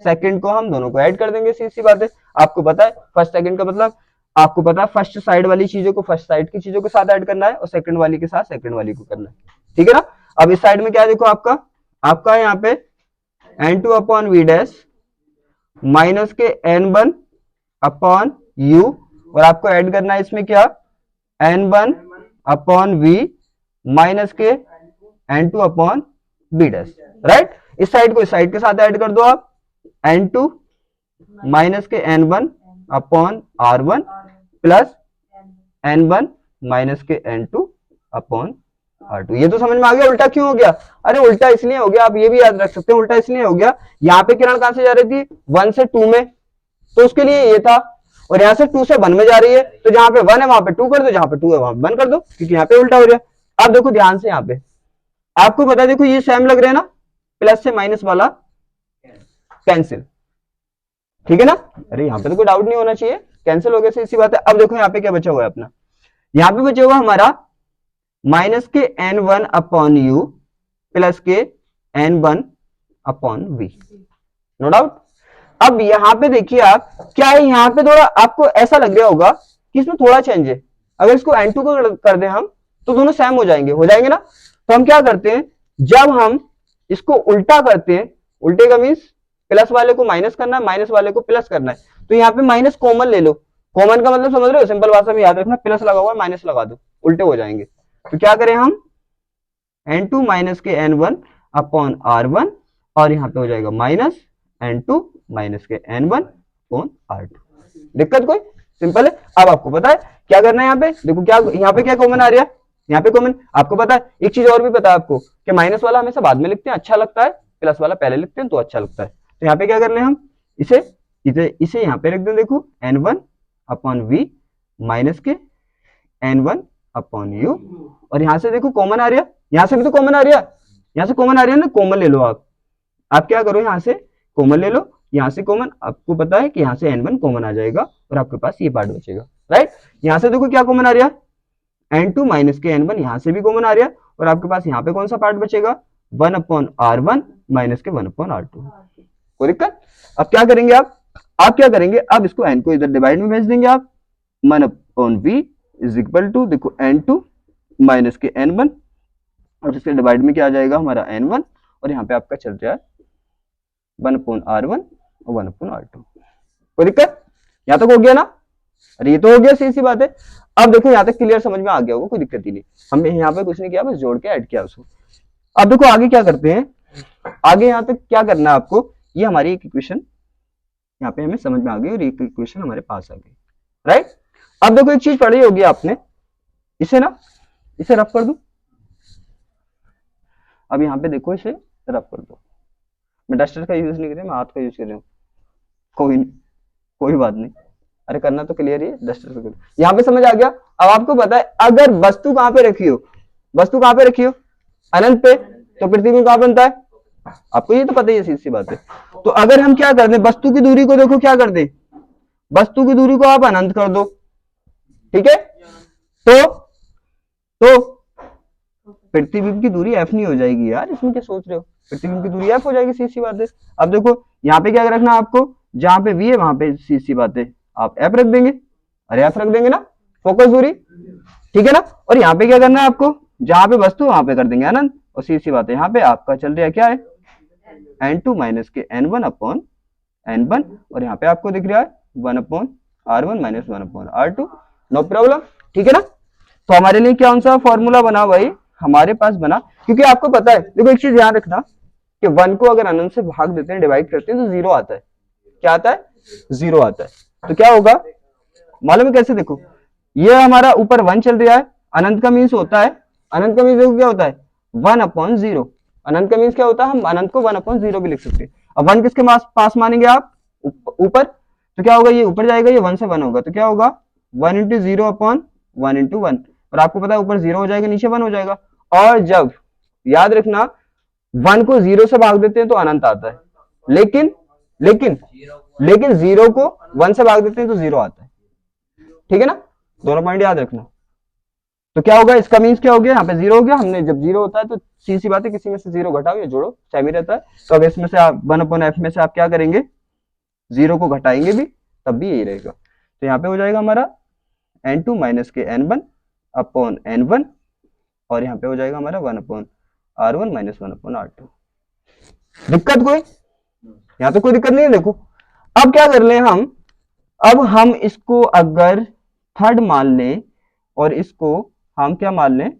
सेकंड को हम दोनों को ऐड कर देंगे, सीधी बात है। आपको पता है फर्स्ट सेकंड का मतलब, आपको पता है फर्स्ट साइड वाली चीजों को फर्स्ट साइड की चीजों के साथ ऐड करना है, और सेकंड वाली के साथ सेकंड वाली को करना है, ठीक है ना। अब इस साइड में क्या देखो आपका यहाँ पे n2 upon we dash minus के n1 अपॉन u, और आपको ऐड करना है इसमें क्या, n1 अपॉन v माइनस के n2 upon b dash, right. इस साइड को इस साइड के साथ ऐड कर दो आप, n2 माइनस के n1 upon r1 plus n1 minus के n2 अपॉन r2। ये तो समझ में आ गया उल्टा क्यों हो गया, अरे उल्टा इसलिए हो गया, आप ये भी याद रख सकते हैं उल्टा इसलिए हो गया, यहाँ पे किरण कहां से जा रही थी 1 से 2 में, तो उसके लिए ये था, और यहाँ से 2 से 1 में जा रही है, तो जहां पे 1 है वहां पे 2 कर दो, जहां पे 2 है वहां पे 1 कर दो, क्योंकि यहाँ पे उल्टा हो गया। अब देखो ध्यान से, यहाँ पे आपको पता है, देखो ये सेम लग रहे हैं ना, प्लस से माइनस वाला कैंसिल, ठीक है ना, अरे यहाँ पे तो कोई डाउट नहीं होना चाहिए, कैंसिल हो गया, इसी बात है। अब देखो यहाँ पे क्या बचा हुआ है अपना, यहाँ पे बचा हुआ हमारा माइनस के n1 अपॉन u प्लस के n1 upon v, no doubt. अब यहाँ पे देखिए आप, क्या है यहाँ पे थोड़ा आपको ऐसा लग रहा होगा कि इसमें थोड़ा चेंज है, अगर इसको n2 को कर दें हम तो दोनों सेम हो जाएंगे ना। तो हम क्या करते हैं, जब हम इसको उल्टा करते हैं, उल्टे का मीन्स प्लस वाले को माइनस करना है, माइनस वाले को प्लस करना है, तो यहाँ पे माइनस कॉमन ले लो, कॉमन का मतलब समझ रहे हो, सिंपल भाषा में याद रखना, प्लस लगा हुआ है माइनस लगा दो, उल्टे हो जाएंगे। तो क्या करें हम, n2 माइनस के n1 अपॉन r1, और यहाँ पे हो जाएगा माइनस n2 माइनस के n1 अपॉन r2। दिक्कत कोई, सिंपल है। अब आपको पता है क्या करना है, यहाँ पे देखो क्या, यहाँ पे क्या कॉमन आ रहा है, यहाँ पे कॉमन, आपको पता है एक चीज और भी पता है आपको कि माइनस वाला हमेशा बाद में लिखते हैं अच्छा लगता है, प्लस वाला पहले लिखते हैं तो अच्छा लगता है। तो यहाँ पे क्या कर रहे हैं हम, इसे यहाँ पे रख दें, देखो n1 अपॉन v माइनस के n1 अपॉन u, और यहाँ से देखो कॉमन आ रहा है, यहाँ से भी तो कॉमन आ रहा है, यहाँ से कॉमन आ रहा है ना, कॉमन ले लो आप क्या करो, यहाँ से कॉमन ले लो, यहाँ से कॉमन, आपको पता है कि यहाँ से n1 कॉमन आ जाएगा और आपके पास ये पार्ट बचेगा, राइट। यहाँ से देखो क्या कॉमन आ रहा है, n2 माइनस के n1, यहाँ से भी कॉमन आ रहा है, और आपके पास यहाँ पे कौन सा पार्ट बचेगा, 1 अपॉन r1 माइनस के 1 अपॉन r2, कोई दिक्कत। अब क्या करेंगे आप क्या करेंगे, अब इसको n को इधर डिवाइड में भेज देंगे आप, 1 upon v is equal to, देखो n2 माइनस के n1, और इसके डिवाइड में क्या आ जाएगा हमारा n1, और यहाँ पे आपका चल रहा है 1 अपॉन r1 और 1 अपॉन r2, कोई दिक्कत, यहाँ तक हो गया ना, अरे ये तो हो गया, सीधी बात है। अब देखो यहाँ तक क्लियर समझ में आ गया होगा, कोई दिक्कत ही नहीं, हमने यहाँ पे कुछ नहीं किया, बस जोड़ के ऐड किया उसको। अब देखो आगे क्या करते हैं, आगे यहाँ तक क्या करना है आपको, ये हमारी एक इक्वेशन यहाँ पे हमें समझ में आ गई, और एक इक्वेशन हमारे पास आ गई, राइट। अब देखो एक चीज पढ़ी होगी आपने, इसे रफ कर दो, अब यहाँ पे देखो इसे रफ कर दो, मैं डस्टर का यूज नहीं कर रहा, मैं हाथ का यूज कर रहा हूँ, कोई बात नहीं, अरे करना तो क्लियर ही है, डस्टर से करो, यहाँ पे समझ आ गया। अब आपको पता है अगर वस्तु कहां पे रखी हो, अनंत पे, तो प्रतिबिंब कहां बनता है, आपको ये तो पता ही है, सीधी सी बात है। तो अगर हम क्या कर दें, वस्तु की दूरी को देखो क्या कर दें, वस्तु की दूरी को आप अनंत कर दो, ठीक है, तो प्रतिबिंब की दूरी f नहीं हो जाएगी यार, इसमें क्या सोच रहे हो, प्रतिबिंब की दूरी f हो जाएगी, सीधी सी बात है। अब देखो यहाँ पे क्या रखना आपको, जहां पे v है वहां पे सीधी सी बात है आप f रख देंगे, अरे f रख देंगे ना, फोकस दूरी, ठीक है ना। और यहाँ पे क्या करना है आपको, जहां पे वस्तु वहां पे कर देंगे अनंत, और सीधी सी बात है यहाँ पे आपका चल रहा है क्या है n2 माइनस के n1 अपॉन n1, और यहाँ पे आपको दिख रहा है 1 upon r1 minus 1 upon r2। No problem, ठीक है ना। तो हमारे लिए क्या सा फॉर्मूला बना भाई, हमारे पास बना, क्योंकि आपको पता है, देखो एक चीज ध्यान रखना कि 1 को अगर अनंत से भाग देते हैं, डिवाइड करते हैं, तो 0 आता है। क्या आता है? 0 आता है। तो क्या होगा मालूम है कैसे? देखो ये हमारा ऊपर 1 चल रहा है, अनंत का मीन्स होता है, अनंत का मीन्स क्या होता है? 1 अपॉन 0। अनंत का मीन्स क्या होता है? हम अनंत को 1 अपॉन 0 भी लिख सकते हैं। अब 1 किसके पास मानेंगे आप? ऊपर। तो क्या होगा? ये ऊपर जाएगा, ये 1 से 1 होगा, तो क्या होगा? 1 इंटू 0 अपॉन 1 इंटू 1। और आपको पता है ऊपर 0 हो जाएगा, नीचे 1 हो जाएगा। और जब याद रखना 1 को 0 से भाग देते हैं तो अनंत आता है, लेकिन लेकिन लेकिन 0 को 1 से भाग देते हैं तो 0 आता है। ठीक है ना, दोनों पॉइंट याद रखना। तो क्या होगा? इसका मीन्स क्या हो गया? यहाँ पे 0 हो गया। हमने जब 0 होता है तो सी बात है, किसी में से 0 घटाओ या जोड़ो, सेमी रहता है। तो अब इसमें से आप 1 अपॉन एफ में से आप क्या करेंगे? 0 को घटाएंगे भी, तब भी यही रहेगा। तो यहाँ पे हो जाएगा हमारा n2 माइनस के n1 अपॉन n1, और यहाँ पे हो जाएगा हमारा 1 upon r1 minus 1 upon r2। दिक्कत कोई? यहाँ तो कोई दिक्कत नहीं है। देखो अब क्या कर ले हम, अब हम इसको अगर थर्ड मान लें और इसको हम क्या मान लें?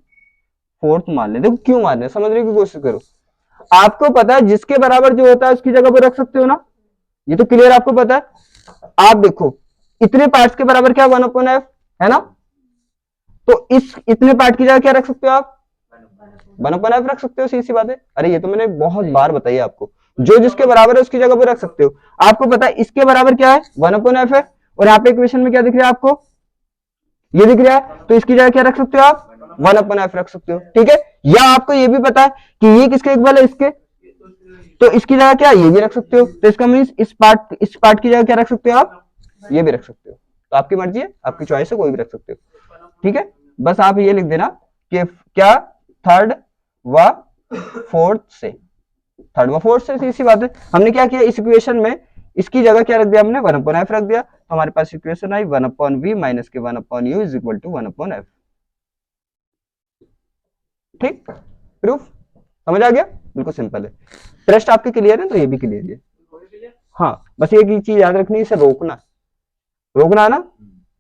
फोर्थ मान लें। देखो क्यों मान लें, समझने की कोशिश करो। आपको पता है जिसके बराबर जो होता है उसकी जगह पर रख सकते हो ना, ये तो क्लियर आपको पता है। आप देखो इतने पार्ट्स के बराबर क्या 1 अपॉन एफ है ना, तो इस इतने पार्ट की जगह क्या रख सकते हो आप? 1 अपॉन एफ रख सकते हो, सीधी सी बात है। अरे ये तो मैंने बहुत बार बताई आपको, जो जिसके बराबर है उसकी जगह पर रख सकते हो। आपको पता है इसके बराबर क्या है? 1 अपॉन एफ है, और यहाँ पे इक्वेशन में क्या दिख रहा है आपको? ये दिख रहा है, तो इसकी जगह क्या रख सकते हो आप? 1 अपॉन एफ रख सकते हो। ठीक है, या आपको ये भी पता है कि ये किसके इक्वल है? इसके, तो इसकी जगह क्या? ये भी रख सकते हो। तो इसका मीन्स इस पार्ट की जगह क्या रख सकते हो आप? ये भी रख सकते हो। तो आपकी मर्जी है, आपकी चॉइस है, कोई भी रख सकते हो। ठीक है, बस आप ये लिख देना कि क्या थर्ड व फोर्थ से, थर्ड व फोर्थ से, इसी बात है। हमने क्या किया इस इक्वेशन में, इसकी जगह क्या रख दिया हमने? 1 अपॉन एफ रख दिया। तो हमारे पास इक्वेशन आई 1 अपॉन वी माइनस के 1 upon u is equal to 1 upon f. ठीक, प्रूफ समझ आ गया? बिल्कुल सिंपल है। टेस्ट आपके क्लियर है, तो ये भी क्लियर है। हाँ, बस एक ही चीज याद रखनी है, इसे रोकना है ना,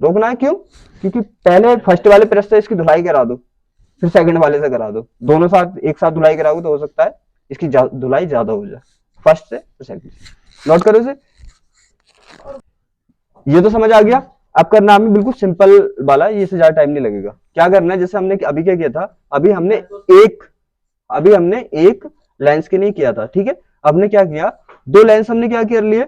रोकना है। क्यों? क्योंकि पहले फर्स्ट वाले प्रेस से इसकी धुलाई करा दो, फिर सेकंड वाले से करा दो, दोनों साथ एक साथ धुलाई कराओगे तो हो सकता है इसकी धुलाई ज्यादा हो जाए, फर्स्ट से तो सेकंड से। नोट करो इसे, ये तो समझ आ गया। अब करना हमें बिल्कुल सिंपल वाला, ये से ज्यादा टाइम नहीं लगेगा। क्या करना है, जैसे हमने अभी क्या किया था, अभी हमने एक लेंस के लिए किया था। ठीक है, हमने क्या किया, दो लेंस हमने क्या कर लिए,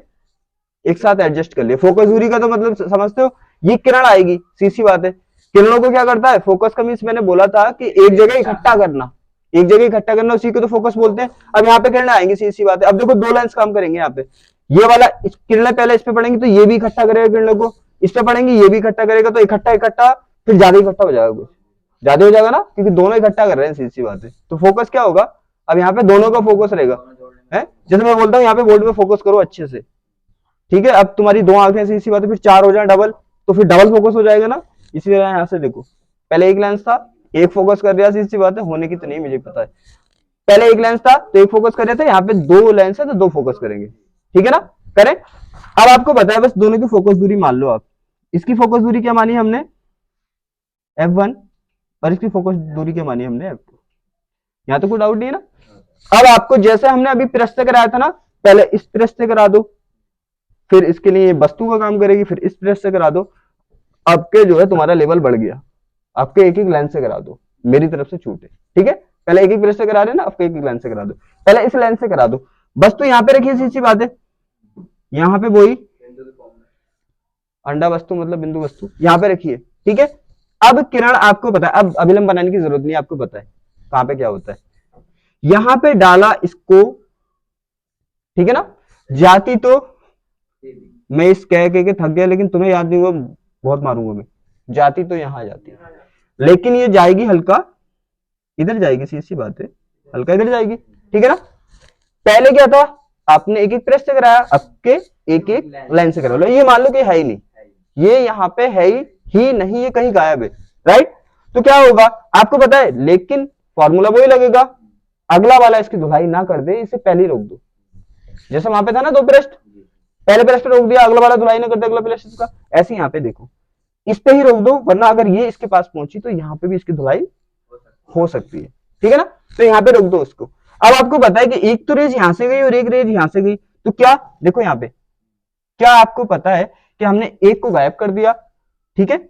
एक साथ एडजस्ट कर लिए। फोकस दूरी का तो मतलब समझते हो, ये किरण आएगी, सीधी बात है। किरणों को क्या करता है? फोकस का मीन्स मैंने बोला था कि एक जगह इकट्ठा करना, एक जगह इकट्ठा करना, उसी को तो फोकस बोलते हैं। अब यहाँ पे किरणें आएंगी, सीधी बात है। अब देखो दो लेंस काम करेंगे यहाँ पे, ये वाला किरणें पहले इस पे पड़ेंगी तो ये भी इकट्ठा करेगा किरणों को, इस पे पड़ेंगे ये भी इकट्ठा करेगा, तो इकट्ठा फिर ज्यादा इकट्ठा हो जाएगा, कुछ ज्यादा हो जाएगा ना, क्योंकि दोनों इकट्ठा कर रहे हैं, सीधी बात है। तो फोकस क्या होगा, अब यहाँ पे दोनों का फोकस रहेगा, है जैसे मैं बोलता हूँ यहाँ पे बोर्ड में फोकस करो अच्छे से। ठीक है, अब तुम्हारी दो आंखें सीधी बात है, फिर चार हो जाए डबल, तो फिर डबल फोकस हो जाएगा ना। इसी तरह यहाँ से देखो, पहले एक लेंस था, एक फोकस कर रहा है, सीधी बात है, होने की तो नहीं मुझे पता है। पहले एक लेंस था तो एक फोकस कर रहे थे, यहाँ पे दो लेंस है तो दो फोकस करेंगे। ठीक है ना, करें। अब आपको पता है, बस दोनों की फोकस दूरी मान लो आप। इसकी फोकस दूरी क्या मानी हमने? f1, और इसकी फोकस दूरी क्या मानी हमने? f2। यहाँ तो कोई डाउट नहीं है ना। अब आपको जैसे हमने अभी पृष्ठ से कराया था ना, पहले इस पृष्ठ से करा दो, फिर इसके लिए वस्तु का काम करेगी, फिर इस पृष्ठ से करा दो। आपके जो है तुम्हारा लेवल बढ़ गया, आपके एक एक लेंस से करा दो, मेरी तरफ से छूट है। ठीक है, पहले एक एक पृष्ठ से करा रहे ना, आपके एक एक लेंस से करा दो, पहले इस लेंस से करा दो। वस्तु यहाँ पे रखिए, सीधी बात है, यहाँ पे वही अंडा वस्तु मतलब बिंदु वस्तु यहाँ पे रखिए। ठीक है, अब किरण आपको पता है, अब अभिलंब बनाने की जरूरत नहीं, आपको पता है कहां पे क्या होता है। यहां पे डाला इसको, ठीक है ना, जाती तो मैं इस कह के थक गया, लेकिन तुम्हें याद नहीं हुआ, बहुत मारूंगा मैं। जाती तो यहां जाती है, लेकिन ये जाएगी हल्का इधर जाएगी, सीधी बात है, हल्का इधर जाएगी। ठीक है ना, पहले क्या था, आपने एक एक प्रेस से कराया, आपके एक एक लाइन से करा लो। ये मान लो कि है ही नहीं, ये यहाँ पे है ही नहीं, ये कहीं गायब है, राइट। तो क्या होगा आपको पता है, लेकिन फॉर्मूला वही लगेगा। अगला वाला इसकी धुलाई ना कर दे, इसे पहले ही रोक दो, जैसे वहां पे था ना दो पृष्ठ, पहले पृष्ठ रोक दिया, अगला वाला धुलाई ना करते अगला पृष्ठ इसका, ऐसे यहाँ पे देखो इस पे ही रोक दो, वरना अगर ये इसके पास पहुंची तो यहाँ पे भी इसकी धुलाई हो सकती है, ठीक है ना। तो यहाँ पे रोक दो उसको। अब आपको पता है कि एक तो रेज यहां से गई और एक रेज यहां से गई, तो क्या देखो यहाँ पे क्या आपको पता है कि हमने एक को गायब कर दिया, ठीक है,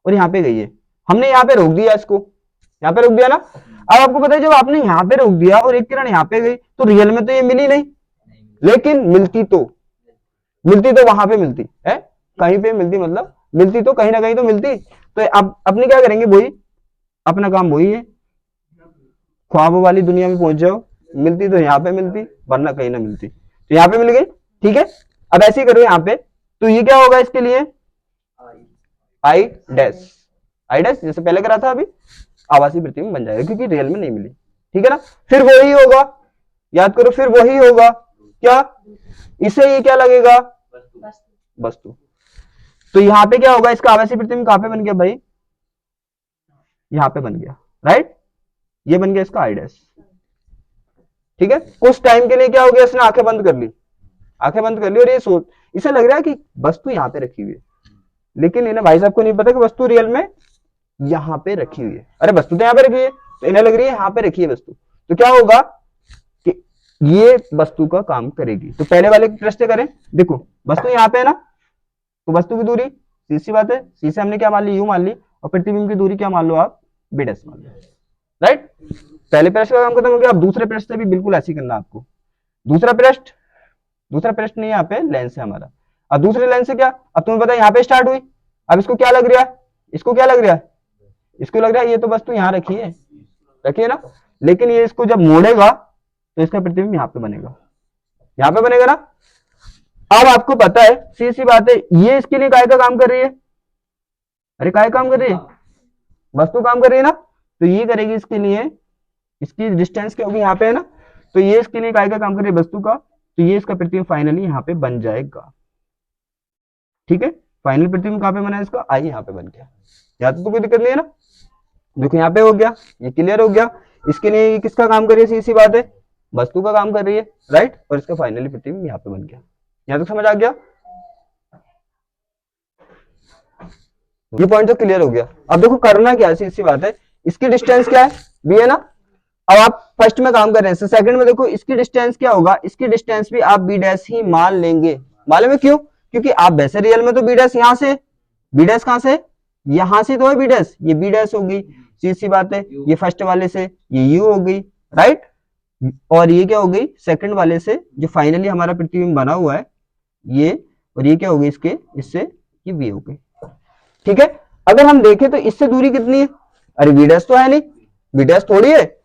और यहाँ पे गई है, हमने यहाँ पे रोक दिया इसको, यहाँ पे रोक दिया ना। अब आपको पता है जब आपने यहाँ पे रोक दिया और एक किरण यहाँ पे गई तो रियल में तो ये मिली नहीं, लेकिन मिलती तो वहां पे मिलती है, कहीं पे मिलती, मतलब मिलती तो कहीं ना कहीं तो मिलती। तो अब अपने क्या करेंगे, वही अपना काम वही है, ख्वाबों वाली दुनिया में पहुंच जाओ, मिलती तो यहाँ पे मिलती वरना कहीं ना मिलती, तो यहाँ पे मिल गई, ठीक है। अब ऐसे ही करो यहाँ पे, तो ये क्या होगा इसके लिए, आई डैश, आई डैश जैसे पहले करा था, अभी आवासीय प्रतिबिंब बन जाएगा क्योंकि रियल में नहीं मिली, ठीक है ना। फिर वही होगा, याद करो, फिर वही होगा क्या, इसे ये क्या लगेगा, वस्तु। तो यहाँ पे क्या होगा, इसका आवासीय प्रतिबिंब कहां पे बन गया भाई, यहाँ पे बन गया, राइट, ये बन गया इसका आई डैश, ठीक है। कुछ टाइम के लिए क्या हो गया, इसने आंखें बंद कर ली, आंखें बंद कर ली, और ये सोच, इसे लग रहा है कि वस्तु यहाँ पे रखी हुई है, लेकिन इन्हें भाई साहब को नहीं पता कि वस्तु रियल में यहाँ पे रखी हुई है। अरे वस्तु तो यहाँ पे रखी है, तो इन्हें लग रही है यहाँ पे रखी है वस्तु, तो क्या होगा कि ये वस्तु का काम करेगी। तो पहले वाले की प्रश्न करें, देखो वस्तु यहाँ पे है ना, तो वस्तु की दूरी सी सी बात है, सी से हमने क्या मान ली, यू मान ली, और प्रतिबिंब की दूरी क्या मान लो आप, बी डैश मान लो, राइट। पहले पृष्ठ का काम खत्म हो गया, अब दूसरे पृष्ठ से भी बिल्कुल ऐसे ही करना आपको। दूसरा पृष्ठ नहीं, यहाँ पे लेंस है हमारा, अब दूसरे लेंस से क्या, अब तुम्हें पता है यहाँ पे स्टार्ट हुई, अब इसको क्या लग रहा है, इसको क्या लग रहा है, इसको लग रहा है ये तो वस्तु यहाँ रखी है ना, लेकिन ये इसको जब मोड़ेगा तो इसका प्रतिबिंब यहाँ पे बनेगा, यहाँ पे बनेगा ना। अब आपको पता है सी बात है, ये इसके लिए काय का काम कर रही है, अरे काय काम कर रही है, वस्तु काम कर रही है ना, तो ये करेगी इसके लिए, इसकी डिस्टेंस क्या होगी यहाँ पे है ना, तो ये इसके लिए काय का काम कर रही है, वस्तु का, तो ये इसका प्रतिबिंब फाइनली यहाँ पे बन जाएगा, ठीक है। फाइनल प्रतिबिंब कहाँ पे बना है इसका, आई यहाँ पे बन गया, यहाँ तो कोई दिक्कत नहीं है ना। देखो यहाँ पे हो गया, ये क्लियर हो गया, इसके लिए किसका काम कर रही है, सी बात है, वस्तु का काम कर रही है, राइट, और इसका फाइनली प्रतिबिंब यहाँ पे बन गया। यहाँ तक समझ आ गया, ये पॉइंट तो क्लियर हो गया। अब देखो करना क्या है, सी बात है, इसकी डिस्टेंस क्या है, बी है ना। अब आप फर्स्ट में काम कर रहे हैं, सेकंड में देखो इसकी डिस्टेंस क्या होगा, इसकी डिस्टेंस भी आप बी डैश ही मान लेंगे, मालूम है क्यों, क्योंकि आप वैसे रियल में तो बी डैश यहाँ से, बी डैश कहां से, यहां से तो है बी डैश, ये बी डैश होगी, सी बात है, ये फर्स्ट वाले से ये यू हो गई, राइट, और ये क्या हो गई सेकंड वाले से जो फाइनली हमारा प्रतिबिंब बना हुआ है ये, और ये क्या हो गई इसके, इससे ये वी हो गई, ठीक है। अगर हम देखें तो इससे दूरी कितनी है, अरे बी डैश तो है नहीं, बी डैश थोड़ी है,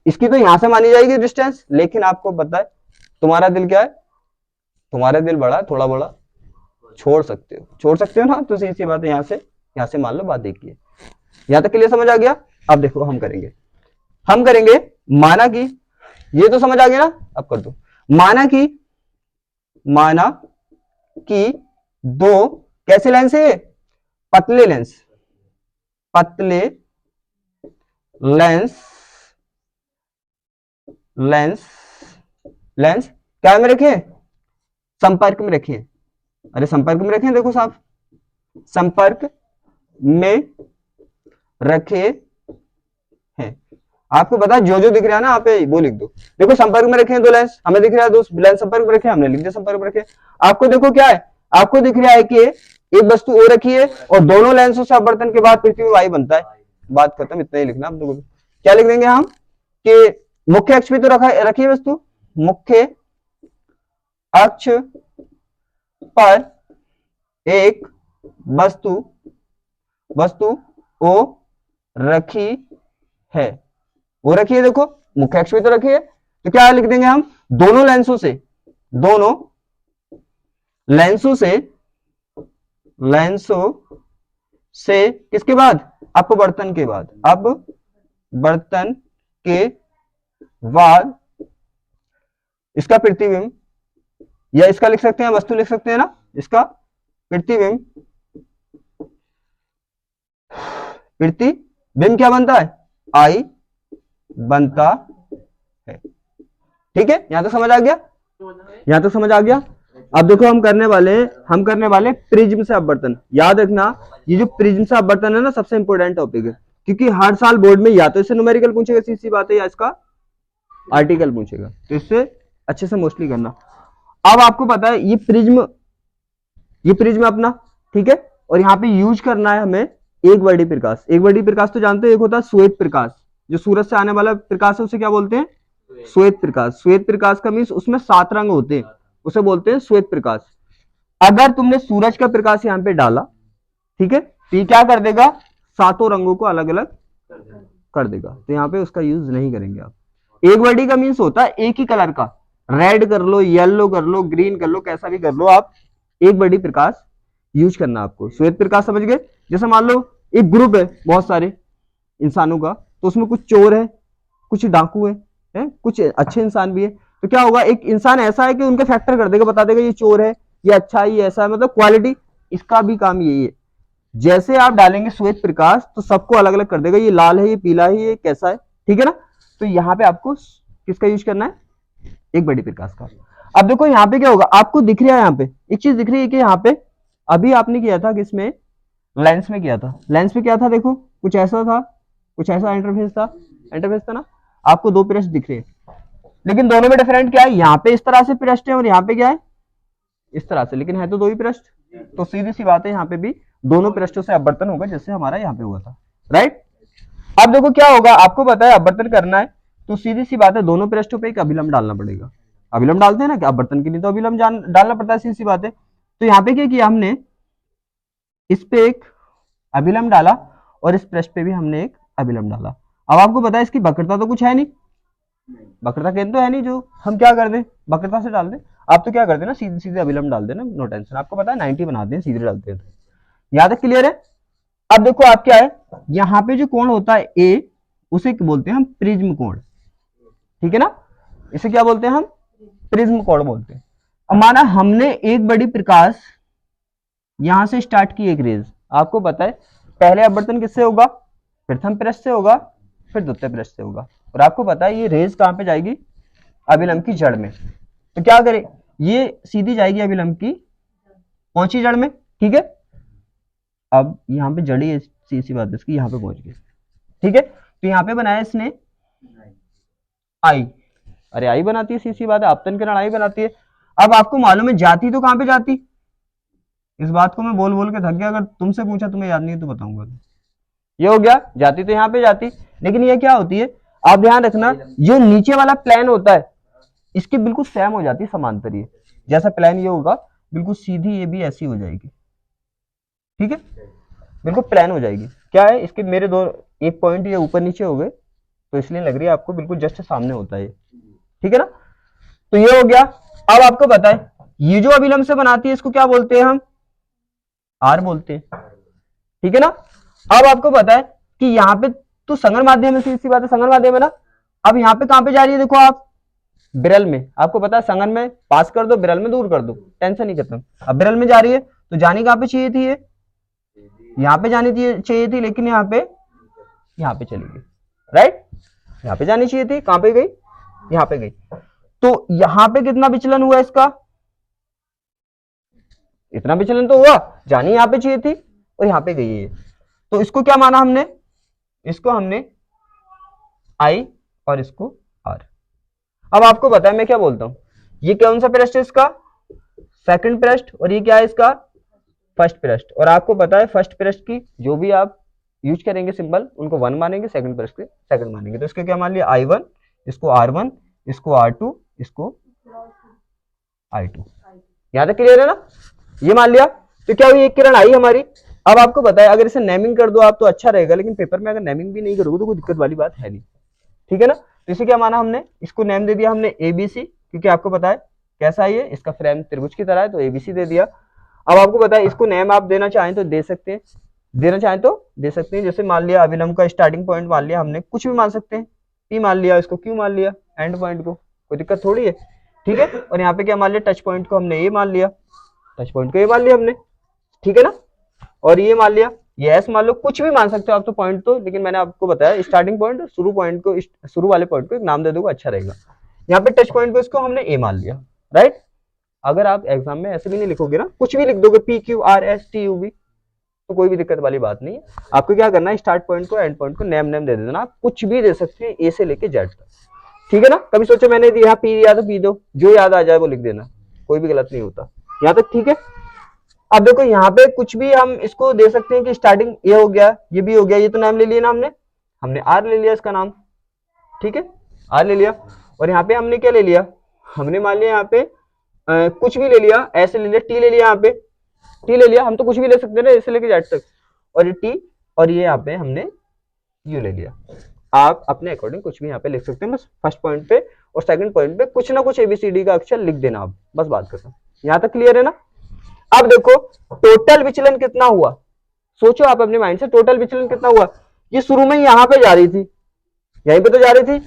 इसकी तो यहां से मानी जाएगी डिस्टेंस, लेकिन आपको पता है तुम्हारा दिल क्या है, तुम्हारा दिल बड़ा, थोड़ा बड़ा छोड़ सकते हो ना, तो सीधी बात है, यहाँ से मान लो बात एक ही है। यहां तक के लिए समझ आ गया। अब देखो हम करेंगे माना कि, ये तो समझ आ गया ना, अब कर दो, माना कि दो कैसे लेंस है, पतले लेंस क्या में रखे, संपर्क में रखे, अरे संपर्क में रखे, देखो साहब संपर्क में रखे हैं, आपको पता है जो जो दिख रहा है ना आप वो लिख दो। देखो संपर्क में रखे हैं दो लेंस, हमें दिख रहा है दो लेंस संपर्क में रखे, हमने लिख दिया संपर्क में रखे। आपको देखो क्या है, आपको दिख रहा है कि एक वस्तु ओ रखी है और दोनों लेंसों से अपवर्तन के बाद पृथ्वी वाई बनता है, बात खत्म, इतना ही लिखना। आप देखो क्या लिख देंगे हम कि मुख्य अक्ष पे तो रखी है वस्तु, मुख्य अक्ष पर एक वस्तु ओ रखी है, वो रखी है, देखो मुख्य अक्ष पे तो रखी है, तो क्या लिख देंगे हम, दोनों लेंसों से किसके बाद, अपवर्तन के बाद इसका प्रतिबिंब, या इसका लिख सकते हैं वस्तु लिख सकते हैं ना, इसका प्रतिबिंब क्या बनता है, आई बनता है, ठीक है। यहां तो समझ आ गया। यहां तक समझ आ गया। अब देखो हम करने वाले प्रिज्म से अपवर्तन। याद रखना ये जो प्रिज्म से अपवर्तन है ना सबसे इंपॉर्टेंट टॉपिक है, क्योंकि हर साल बोर्ड में या तो इससे न्यूमेरिकल पूछेगा, सीधी बात है, या इसका आर्टिकल पूछेगा, तो इससे अच्छे से मोस्टली करना। अब आपको पता है ये प्रिज्म अपना, ठीक है, और यहाँ पे यूज करना है हमें एक वर्दी प्रकाश। एक वर्दी प्रकाश तो जानते हो, एक होता है श्वेत प्रकाश, जो सूरज से आने वाला प्रकाश है उसे क्या बोलते हैं, श्वेत प्रकाश। श्वेत प्रकाश का मीन्स उसमें 7 रंग होते हैं, उसे बोलते हैं श्वेत प्रकाश। अगर तुमने सूरज का प्रकाश यहाँ पे डाला, ठीक है, तो ये क्या कर देगा, 7 रंगों को अलग अलग कर देगा, तो यहाँ पे उसका यूज नहीं करेंगे आप। एक वर्दी का मीन्स होता है एक ही कलर का, रेड कर लो, येलो कर लो, ग्रीन कर लो, कैसा भी कर लो आप, एक वर्दी प्रकाश यूज करना आपको। श्वेत प्रकाश समझ गए। जैसे मान लो एक ग्रुप है बहुत सारे इंसानों का, तो उसमें कुछ चोर है, कुछ डाकू है, कुछ अच्छे इंसान भी है, तो क्या होगा, एक इंसान ऐसा है कि उनका फैक्टर कर देगा, बता देगा ये चोर है, ये अच्छा है, ये ऐसा है, मतलब क्वालिटी, इसका भी काम यही है। जैसे आप डालेंगे श्वेत प्रकाश तो सबको अलग अलग कर देगा, ये लाल है, ये पीला है, ये कैसा है, ठीक है ना। तो यहाँ पे आपको किसका यूज करना है, एक बड़ी प्रकाश का। अब देखो यहाँ पे क्या होगा, आपको दिख रहा है, यहाँ पे एक चीज दिख रही है कि यहाँ पे अभी आपने किया था किसमें, लेंस में किया था। लेंस में क्या था, देखो कुछ ऐसा था, कुछ ऐसा इंटरफेस था ना। आपको 2 पृष्ठ दिख रहे हैं, लेकिन दोनों में डिफरेंट क्या है, यहाँ पे इस तरह से पृष्ठ है और यहाँ पे क्या है, इस तरह से, लेकिन है तो 2 ही पृष्ठ। तो सीधी सी बात है, यहाँ पे भी दोनों पृष्ठों से अपवर्तन होगा, जैसे हमारा यहाँ पे हुआ था, राइट। अब देखो क्या होगा, आपको पता है अपवर्तन करना है, तो सीधी सी बात है दोनों पृष्ठों पे एक अभिलंब डालना पड़ेगा। अभिलंब डालते हैं ना, कि अपवर्तन के लिए तो अभिलंब डालना पड़ता है, सीधी सी बात है। तो यहाँ पे क्या किया हमने, इस पे एक अभिलंब डाला और इस पृष्ठ पे भी हमने एक अभिलंब डाला। अब आपको पता है इसकी वक्रता तो कुछ है नहीं, वक्रता केंद्र तो है नहीं, जो हम क्या कर दें, वक्रता से डाल दें। आप तो क्या करते हैं ना, सीधे सीधे अभिलंब डाल देना, नो टेंशन। आपको पता है 90 बनाते हैं, सीधे डालते हैं, तो यहाँ तक क्लियर है। अब देखो आप क्या है, यहाँ पे जो कोण होता है ए, उसे बोलते हैं हम प्रिज्म कोण, ठीक है ना, इसे क्या बोलते हैं हम, प्रिज्म कोण बोलते हैं। अब माना हमने एक बड़ी प्रकाश यहां से स्टार्ट की, एक रेज, आपको पता है पहले अपवर्तन किससे होगा, प्रथम पृष्ठ से होगा, फिर द्वितीय पृष्ठ से होगा, और आपको पता है ये रेज कहां पे जाएगी, अभिलंब की जड़ में। तो क्या करें, ये सीधी जाएगी अभिलंब की पहुंची जड़ में, ठीक है। अब यहाँ पे जड़ी सी बात है इसकी, यहाँ पे पहुंच गई, ठीक है। तो यहाँ पे बनाया इसने आई, अरे आई बनाती है, सी बात है, आपतन किरण आई बनाती है। अब आपको मालूम है जाती तो कहां पे जाती, इस बात को मैं बोल बोल के थक गया, अगर तुमसे पूछा तुम्हें याद नहीं है तो बताऊंगा। ये हो गया, जाती तो यहाँ पे जाती, लेकिन ये क्या होती है, आप ध्यान रखना, जो नीचे वाला प्लेन होता है इसके बिल्कुल सेम हो जाती है, समांतर, ये जैसा प्लेन ये होगा बिल्कुल सीधी, ये भी ऐसी हो जाएगी, ठीक है, बिल्कुल प्लेन हो जाएगी। क्या है इसके, मेरे दो एक पॉइंट ये ऊपर नीचे हो गए, तो इसलिए लग रही है आपको बिल्कुल जस्ट सामने होता है, ठीक है ना। तो ये हो गया। अब आपको बताए ये जो अभिलंब से बनाती है इसको क्या बोलते हैं हम, आर बोलते हैं, ठीक है ना। अब आपको पता है कि यहाँ पे तो संगण माध्यम है, सीधी बात है, संगण माध्यम है ना। अब यहाँ पे कहां पे जा रही है, देखो आप बिरल में, आपको पता है संगण में पास कर दो, बिरल में दूर कर दो, टेंशन नहीं खत्म। अब बिरल में जा रही है तो जानी कहां पे चाहिए थी, ये यहाँ पे जानी चाहिए थी, लेकिन यहाँ पे चली गई, राइट। यहाँ पे जानी चाहिए थी, कहां पे गई, यहाँ पे गई। तो यहाँ पे कितना विचलन हुआ इसका, इतना विचलन तो हुआ, जानी यहाँ पे चाहिए थी और यहाँ पे गई है। तो इसको क्या माना हमने, इसको हमने आई और इसको आर। अब आपको पता है मैं क्या बोलता हूं, ये कौन सा पृष्ठ है इसका, सेकंड पृष्ठ, और ये क्या है इसका, फर्स्ट पृष्ठ। और आपको पता है फर्स्ट पृष्ठ की जो भी आप यूज करेंगे सिंबल, उनको 1 मानेंगे, सेकंड पृष्ठ के सेकंड मानेंगे। तो इसको क्या मान लिया, I1, इसको R1, इसको R2, इसको I2। यहां तक क्लियर है ना, ये मान लिया। तो क्या हुई, एक किरण आई हमारी। अब आपको पता है अगर इसे नेमिंग कर दो आप तो अच्छा रहेगा, लेकिन पेपर में अगर नेमिंग भी नहीं करोगे तो कोई दिक्कत वाली बात है नहीं, ठीक है ना। तो इसे क्या माना हमने, इसको नेम दे दिया हमने ABC, क्योंकि आपको पता है कैसा है ये, इसका फ्रेम त्रिभुज की तरह है, तो ABC दे दिया। अब आपको पता है इसको नेम आप देना चाहें तो दे सकते हैं, देना चाहें तो दे सकते हैं। जैसे मान लिया अभिलंब का स्टार्टिंग पॉइंट मान लिया हमने, कुछ भी मान सकते हैं, P मान लिया, इसको Q मान लिया, एंड पॉइंट को, कोई दिक्कत थोड़ी है, ठीक है। और यहाँ पे क्या मान लिया, टच पॉइंट को हमने A मान लिया, टच पॉइंट को A मान लिया हमने, ठीक है ना। और ये मान लिया, ये S मान लो, कुछ भी मान सकते हो आप तो पॉइंट तो, लेकिन मैंने आपको बताया स्टार्टिंग पॉइंट, शुरू वाले पॉइंट को एक नाम दे दोगे अच्छा रहेगा। यहाँ पे टच पॉइंट को इसको हमने A मान लिया, राइट। अगर आप एग्जाम में ऐसे भी नहीं लिखोगे ना, कुछ भी लिख दोगे PQRSTUV, तो कोई भी दिक्कत वाली बात नहीं है। आपको क्या करना है, स्टार्ट पॉइंट को एंड पॉइंट को नेम दे देना, आप कुछ भी दे सकते हैं ए से लेके जेड तक, ठीक है ना। कभी सोचो मैंने यहाँ पी दिया तो पी दो, जो याद आ जाए वो लिख देना, कोई भी गलत नहीं होता यहाँ तक, ठीक है। अब देखो यहाँ पे कुछ भी हम इसको दे सकते हैं कि स्टार्टिंग ये हो गया, ये भी हो गया, ये तो नाम ले लिया ना हमने आर ले लिया इसका नाम, ठीक है, आर ले लिया। और यहाँ पे हमने क्या ले लिया, हमने मान लिया यहाँ पे कुछ भी ले लिया, ऐसे ले लिया, टी ले लिया, यहाँ पे टी ले लिया, हम तो कुछ भी ले सकते हैं ना ऐसे लेके जेड तक, और ये टी, और ये यहाँ पे हमने यू ले लिया। आप अपने अकॉर्डिंग कुछ भी यहाँ पे लिख सकते हैं, बस फर्स्ट पॉइंट पे और सेकंड पॉइंट पे कुछ ना कुछ एबीसीडी का अक्षर लिख देना, आप बस बात खत्म। यहाँ तक क्लियर है ना। अब देखो टोटल विचलन कितना हुआ, सोचो आप अपने माइंड से, टोटल विचलन कितना हुआ। ये शुरू में यहाँ पे जा रही थी, यहीं पे तो जा रही थी,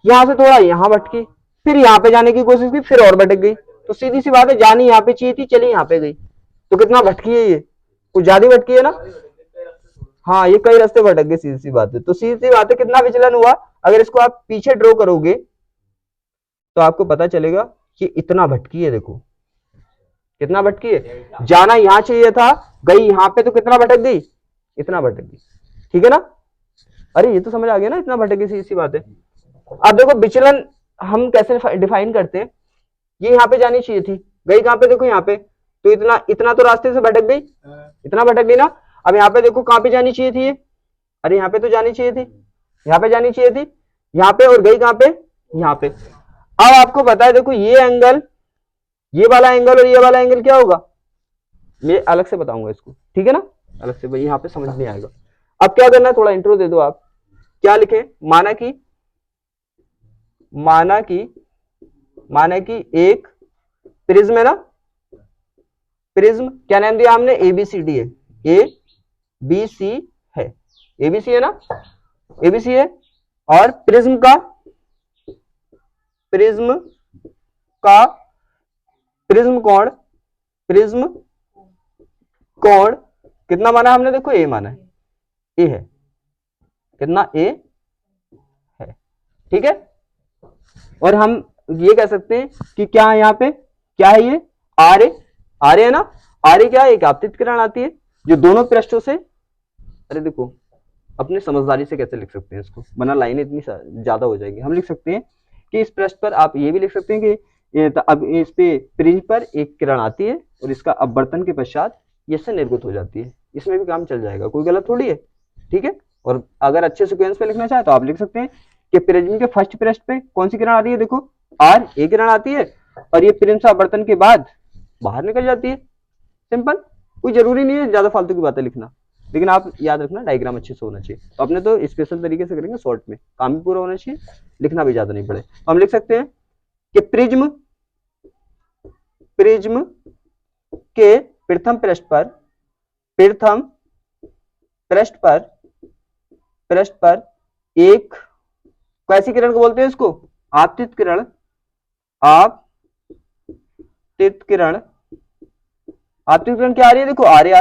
यहां से थोड़ा यहाँ भटकी, फिर यहाँ पे जाने की कोशिश की, फिर और भटक गई, तो सीधी सी बात है जानी यहाँ पे चाहिए थी, चली यहाँ पे गई, तो कितना भटकी है ये, कुछ ज्यादा भटकी है ना। हाँ ये कई रास्ते भटक गए, सीधी सी बात है। तो सीधी सी बात है कितना विचलन हुआ, अगर इसको आप पीछे ड्रॉ करोगे तो आपको पता चलेगा कि इतना भटकी है, देखो कितना भटकी है, जाना यहाँ चाहिए था, गई यहाँ पे, तो कितना भटक गई, इतना भटक गई, ठीक है ना। अरे ये तो समझ आ गया ना, इतना भटक गई, सीधी सी बात है। अब देखो विचलन हम कैसे डिफाइन करते हैं, ये यहाँ पे जानी चाहिए थी, गई कहाँ पे, देखो यहाँ पे, तो इतना इतना तो रास्ते से भटक गई, इतना भटक गई ना। अब यहाँ पे देखो कहाँ पे जानी चाहिए थी ये, अरे यहाँ पे तो जानी चाहिए थी, यहाँ पे जानी चाहिए थी, यहाँ पे, और गई कहाँ पे, यहाँ पे। अब आपको पता है देखो ये एंगल, ये वाला एंगल और ये वाला एंगल क्या होगा, मैं अलग से बताऊंगा इसको, ठीक है ना, अलग से, भाई यहाँ पे समझ नहीं आएगा। अब क्या करना है, थोड़ा इंट्रो दे दो आप, क्या लिखे, माना कि एक प्रिज्म है ना, प्रिज्म क्या नाम दिया हमने, एबीसीडी है, ए बी सी है, एबीसी है ना, एबीसी है, और प्रिज्म का प्रिज्म कोण कितना माना हमने, देखो ए माना है, ए है, कितना, ए है, ठीक है। और हम ये कह सकते हैं कि क्या है यहाँ पे, क्या है ये, आर है ना, आर क्या है, एक आपतित किरण आती है जो दोनों पृष्ठों से, अरे देखो अपने समझदारी से कैसे लिख सकते हैं इसको, वरना लाइन इतनी ज्यादा हो जाएगी। हम लिख सकते हैं कि इस पृष्ठ पर, आप ये भी लिख सकते हैं कि अब इस पे प्रिज्म पर एक किरण आती है और इसका अपवर्तन के पश्चात ये से निर्गत हो जाती है, इसमें भी काम चल जाएगा, कोई गलत थोड़ी है, ठीक है। और अगर अच्छे सिक्वेंस पे लिखना चाहे तो आप लिख सकते हैं कि प्रिज्म के फर्स्ट पृष्ठ पे कौन सी किरण आ रही है, देखो आर, ए किरण आती है, और ये प्रिज्म से अपवर्तन के बाद बाहर निकल जाती है, सिंपल, कोई जरूरी नहीं है ज्यादा फालतू की बातें लिखना, लेकिन आप याद रखना डायग्राम अच्छे से होना चाहिए। तो अपने तो स्पेशल तरीके से करेंगे, शॉर्ट में काम भी पूरा होना चाहिए, लिखना भी ज्यादा नहीं पड़े। तो हम लिख सकते हैं कि प्रिज्म के प्रथम पृष्ठ पर एक, कैसी किरण को बोलते हैं इसको, आपतित किरण, आपतित किरण क्या आ रही है, देखो आरे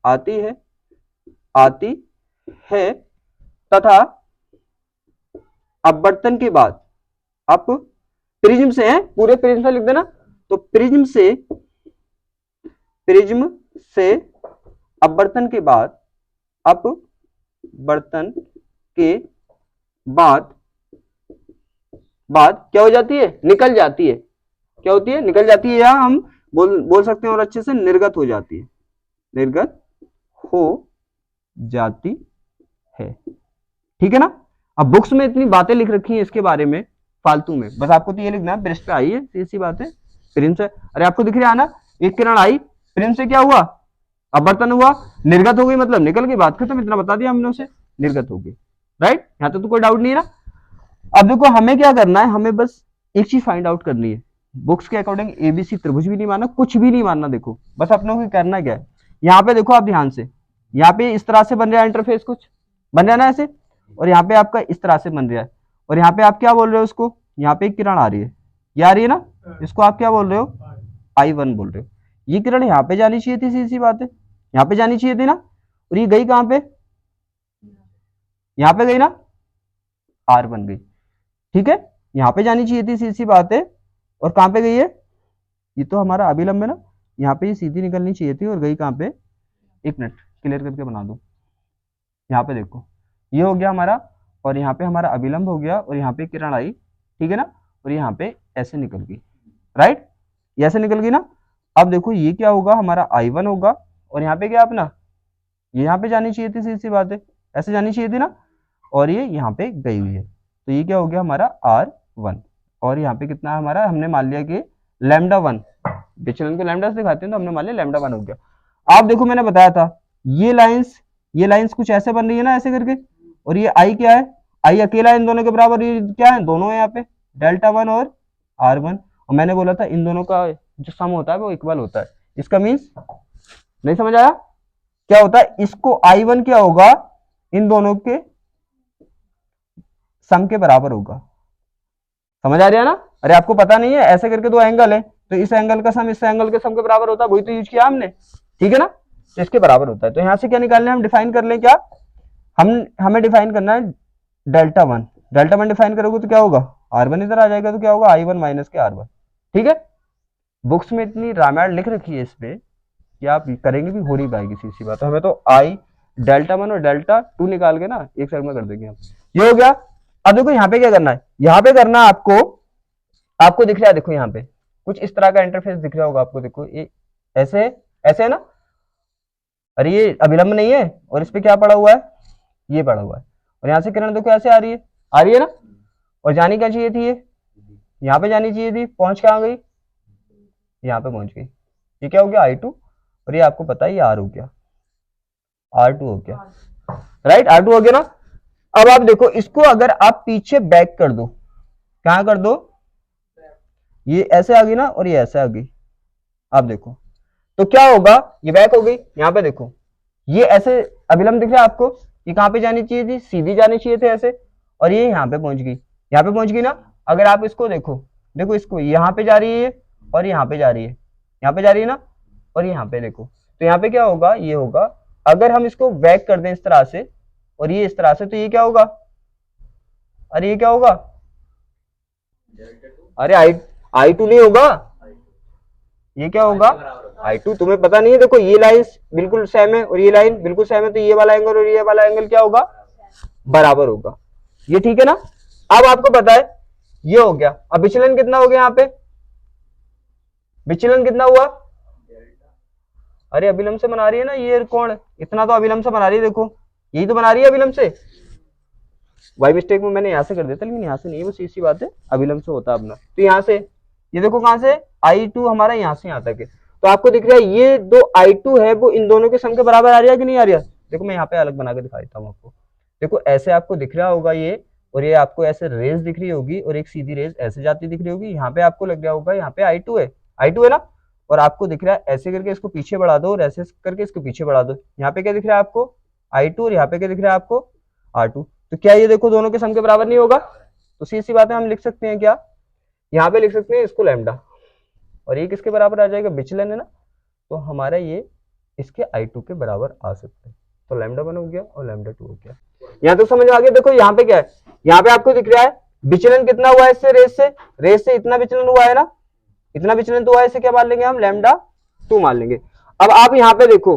आती है तथा अपवर्तन के बाद, अब प्रिज्म से है, पूरे प्रिज्म से लिख देना, तो प्रिज्म से अपवर्तन के बाद, क्या हो जाती है, निकल जाती है, क्या होती है, निकल जाती है, या हम बोल सकते हैं और अच्छे से निर्गत हो जाती है, ठीक है ना। अब बुक्स में इतनी बातें लिख रखी हैं इसके बारे में फालतू में, बस आपको तो ये लिखना है, पृष्ठ पे आई है, ऐसी बात है, प्रिज्म से, अरे आपको दिख रहा है ना, एक किरण आई, प्रिज्म से क्या हुआ, अपवर्तन हुआ, निर्गत हो गई, मतलब निकल गई, बात खत्म, इतना बता दिया हमने उसे, निर्गत हो गई, राइट, यहाँ तो कोई डाउट नहीं है ना। अब देखो हमें क्या करना है, हमें बस एक चीज फाइंड आउट करनी है, बुक्स के अकॉर्डिंग एबीसी त्रिभुज भी नहीं मानना, कुछ भी नहीं मानना, देखो बस अपने को करना क्या है, यहाँ पे देखो आप ध्यान से, यहाँ पे इस तरह से बन रहा है इंटरफेस, कुछ बन रहा है ना ऐसे, और यहाँ पे आपका इस तरह से बन रहा है, और यहाँ पे आप क्या बोल रहे हो उसको, यहाँ पे एक किरण आ रही है, ये आ रही है ना, इसको आप क्या बोल रहे हो, I1 बोल रहे हो, ये किरण यहाँ पे जानी चाहिए थी, सीधी बात है, यहाँ पे जानी चाहिए थी ना, और ये गई कहाँ पे, यहाँ पे गई ना, R बन गई, ठीक है, यहाँ पे जानी चाहिए थी, सीधी बात है, और कहाँ पे गई है, ये तो हमारा अभिलंब है ना, यहाँ पे ये सीधी निकलनी चाहिए थी और गई कहाँ पे, एक मिनट क्लियर करके बना दूं, यहाँ पे देखो ये हो गया हमारा, और यहाँ पे हमारा अभिलंब हो गया, और यहाँ पे किरण आई, ठीक है ना, और यहाँ पे ऐसे निकल गई, राइट, ये ऐसे निकल गई ना। अब देखो ये क्या होगा, हमारा I1 होगा, और यहाँ पे क्या अपना, ये यहाँ पे जानी चाहिए थी, सीधी सी बात है, ऐसे जानी चाहिए थी ना, और ये यहाँ पे गई हुई है, तो ये क्या हो गया हमारा R1, और यहाँ पे कितना है हमारा, हमने मान लिया कि λ1, विचलन को लैम्डा से दिखाते हैं तो हमने मान लिया λ1 हो गया। आप देखो मैंने बताया था ये लाइंस कुछ ऐसे बन रही है ना, ऐसे करके, और ये I क्या है, I अकेला इन दोनों के बराबर, ये क्या है, दोनों है यहाँ पे Δ1 और R1, और मैंने बोला था इन दोनों का जो सम होता है वो इक्वल होता है, इसका मीन्स नहीं समझ आया क्या होता है, इसको I1 क्या होगा, इन दोनों के सम के बराबर होगा, समझ आ रहा है ना। अरे आपको पता नहीं है, ऐसे करके दो एंगल है, तो इस एंगल का सम इस एंगल के सम के बराबर होता है, वही तो यूज किया हमने, ठीक है ना, तो इसके बराबर होता है। तो यहां से क्या निकालना है, हम डिफाइन कर लें क्या, हमें डिफाइन करना है Δ1 डिफाइन करोगे तो क्या होगा, R1 इधर आ जाएगा, तो क्या होगा I1 माइनस के R1, ठीक है। बुक्स में इतनी रामायण लिख रखी है इस पे कि आप करेंगे भी हो नहीं पाएगी, सीधी बात, तो हमें तो Δ1 और Δ2 निकाल के ना एक साइड में कर देंगे हम, ये हो गया। अब देखो यहाँ पे क्या करना है, यहाँ पे करना है आपको दिख रहा है, देखो यहाँ पे कुछ इस तरह का इंटरफेस दिख रहा होगा आपको, देखो ये ऐसे ऐसे है ना, अरे ये अभिलंब नहीं है, और इस पे क्या पड़ा हुआ है, ये पड़ा हुआ है, और यहाँ से किरण देखो ऐसे आ रही है ना, और जानी क्या चाहिए थी, ये यहाँ पे जानी चाहिए थी, पहुंच कहाँ गई, यहाँ पे पहुंच गई, ये क्या हो गया I2, और ये आपको पता है ये R हो गया, R2 हो गया, राइट, R2 हो गया ना। अब आप देखो इसको अगर आप पीछे बैक कर दो, कहां कर दो, ये ऐसे आ गई ना, और ये ऐसे आ गई, आप देखो तो क्या होगा, ये बैक हो गई, यहाँ पे देखो ये ऐसे अभिलंब दिख रहा है आपको, ये कहां पे जानी चाहिए थी, सीधी जानी चाहिए थे ऐसे, और ये यहाँ पे पहुंच गई, यहाँ पे पहुंच गई ना। अगर आप इसको देखो इसको यहाँ पे जा रही है, और यहाँ पे जा रही है, यहाँ पे जा रही है ना, और यहाँ पे देखो, तो यहाँ पे क्या होगा, ये होगा, अगर हम इसको बैक कर दें इस तरह से, और ये इस तरह से, तो ये क्या होगा, अरे ये क्या होगा, अरे I2 नहीं होगा, ये क्या होगा I2, तुम्हें पता नहीं है, देखो ये लाइन बिल्कुल सेम है और ये लाइन बिल्कुल सेम है, तो ये वाला एंगल और ये वाला एंगल क्या होगा, बराबर होगा, ये ठीक है ना। अब आपको पता है ये हो गया, अब विचलन कितना हो गया, यहाँ पे विचलन कितना हुआ, अरे अभिलंब से बना रही है ना ये कोण, इतना तो अभिलंब से बना रही है, देखो यही तो बना रही है अभिलंब से, बाई मिस्टेक में मैंने यहाँ से कर देता, लेकिन यहाँ से नहीं, वो सीधी बात है, अभिलंब से होता अपना, तो यहाँ से ये देखो कहां से, I2 हमारा यहाँ से यहाँ तक है, तो आपको दिख रहा है ये दो I2 है वो इन दोनों के सम के बराबर आ रहा है कि नहीं आ रहा, देखो मैं यहाँ पे अलग बना के दिखा देता हूँ आपको, देखो ऐसे आपको दिख रहा होगा ये, और ये आपको ऐसे रेस दिख रही होगी, और एक सीधी रेस ऐसे जाती दिख रही होगी, यहाँ पे आपको लग रहा होगा यहाँ पे I2 है ना, और आपको दिख रहा है ऐसे करके इसको पीछे बढ़ा दो, और ऐसे करके इसको पीछे बढ़ा दो, यहाँ पे क्या दिख रहा है आपको I2, और यहाँ पे क्या दिख रहा है आपको R2, तो क्या ये देखो दोनों के सम के बराबर नहीं होगा, तो सीधी बात है, हम लिख सकते हैं क्या, यहाँ पे लिख सकते हैं इसको लैम्डा, और ये किसके बराबर आ जाएगा, विचलन है ना, तो हमारा ये इसके I2 के बराबर आ सकते हैं, तो λ1 हो गया और λ2 हो गया, यहाँ तो समझ में आ गया। देखो यहाँ पे क्या है, यहाँ पे आपको दिख रहा है विचलन कितना हुआ है इससे, रेस से इतना विचलन हुआ है ना, इतना विचलन तो हुआ है, इसे क्या मान लेंगे हम, λ2 मान लेंगे। अब आप यहाँ पे देखो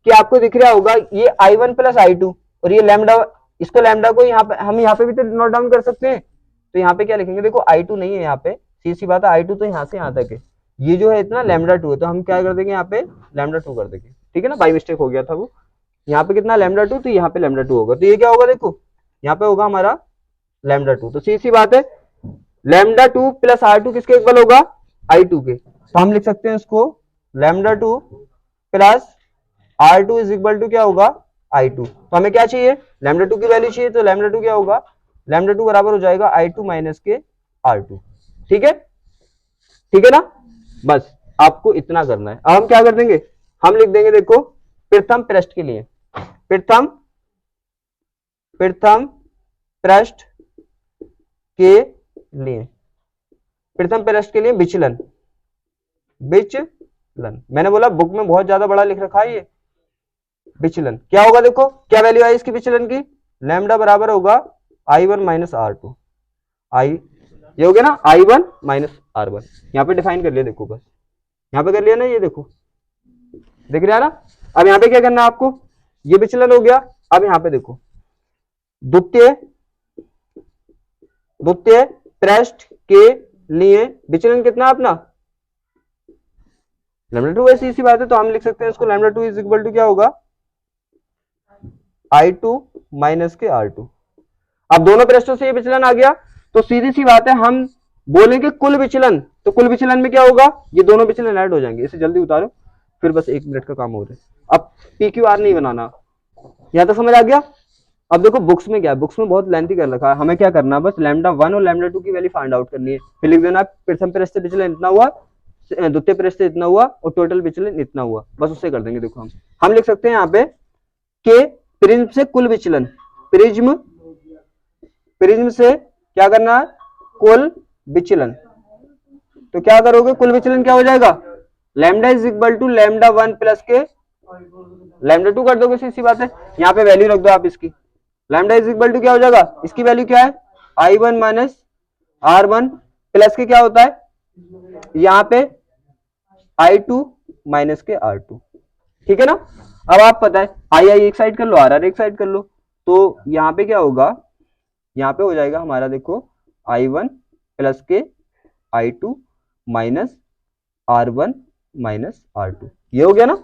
कि आपको दिख रहा होगा ये I1 प्लस I2, और ये लैम्डा, इसको लैम्डा को यहाँ पे हम यहाँ पे भी तो नोट डाउन कर सकते हैं, तो यहाँ पे क्या लिखेंगे, देखो I2 नहीं है यहाँ पे, सीधी बात है, I2 तो यहाँ से यहाँ तक है, ये जो है इतना λ2 है, तो हम क्या कर देंगे यहाँ पे λ2 कर देंगे, ठीक है ना, बाई मिस्टेक हो गया था वो, यहाँ पे कितना λ2, तो यहाँ पे λ2 होगा, तो ये क्या होगा, देखो यहाँ पे होगा हमारा λ2, तो सीधी बात है λ2 प्लस R2 किसके इक्वल होगा, I2 के, तो हम लिख सकते हैं इसको λ2 plus R2 is equal to क्या होगा, I2, तो हमें क्या चाहिए, λ2 की वैल्यू चाहिए, तो λ2 क्या होगा, λ2 बराबर हो जाएगा I2 माइनस के R2, ठीक है ना, बस आपको इतना करना है। अब हम क्या कर देंगे, हम लिख देंगे, देखो प्रथम पृष्ठ के लिए, प्रथम पृष्ठ के लिए, प्रथम पृष्ठ के लिए विचलन, मैंने बोला बुक में बहुत ज्यादा बड़ा लिख रखा है ये, विचलन क्या होगा, देखो क्या वैल्यू आई इसकी विचलन की, लैम्डा बराबर होगा I1 माइनस R2, ये हो गया ना I1 माइनस R1, यहाँ पे डिफाइन कर लिया, देखो बस यहाँ पे कर लिया ना, ये देखो दिख रहा है ना। अब यहाँ पे क्या करना है आपको, ये विचलन हो गया। अब यहाँ पे देखो द्वितीय द्वितीय पृष्ठ के लिए विचलन कितना अपना लैम्डा 2, ऐसी इसी बात है, तो हम लिख सकते हैं इसको लैम्डा 2 इज इक्वल टू क्या होगा I2 माइनस के R2। अब दोनों पृष्ठों से ये विचलन आ गया, तो सीधी सी बात है हम बोलेंगे कुल विचलन, तो कुल विचलन में क्या होगा, ये दोनों विचलन ऐड हो जाएंगे। इसे जल्दी उतारो, फिर बस 1 मिनट का काम हो रहा है। अब PQR नहीं बनाना, यहां तक समझ आ गया। अब देखो बुक्स में क्या है, बुक्स में बहुत लेंथी कर रखा है, हमें क्या करना है, बस लैम्डा 1 और लैम्डा 2 की वैल्यू फाइंड आउट करनी है, फिर लिख देना प्रथम पृष्ठ से विचलन इतना हुआ, द्वितीय पृष्ठ से इतना हुआ और टोटल विचलन इतना हुआ, बस उससे कर देंगे। देखो हम लिख सकते हैं यहाँ पे के प्रिज्म से कुल विचलन, प्रिज्म से क्या करना है, कुल विचलन, तो क्या करोगे, कुल विचलन क्या हो जाएगा, lambda is equal to lambda 1 plus के लैम्डा 2 कर दोगे, सीधी बात है। यहाँ पे वैल्यू रख दो आप इसकी, लैम्डा इज इक्वल टू क्या हो जाएगा, इसकी वैल्यू क्या है I1 माइनस R1 प्लस के क्या होता है यहाँ पे I2 माइनस के R2, ठीक है ना। अब आप पता है I एक साइड कर लो, RR एक साइड कर लो, तो यहाँ पे क्या होगा, यहाँ पे हो जाएगा हमारा देखो I1 प्लस के I2 minus R1 minus R2, ये हो गया ना।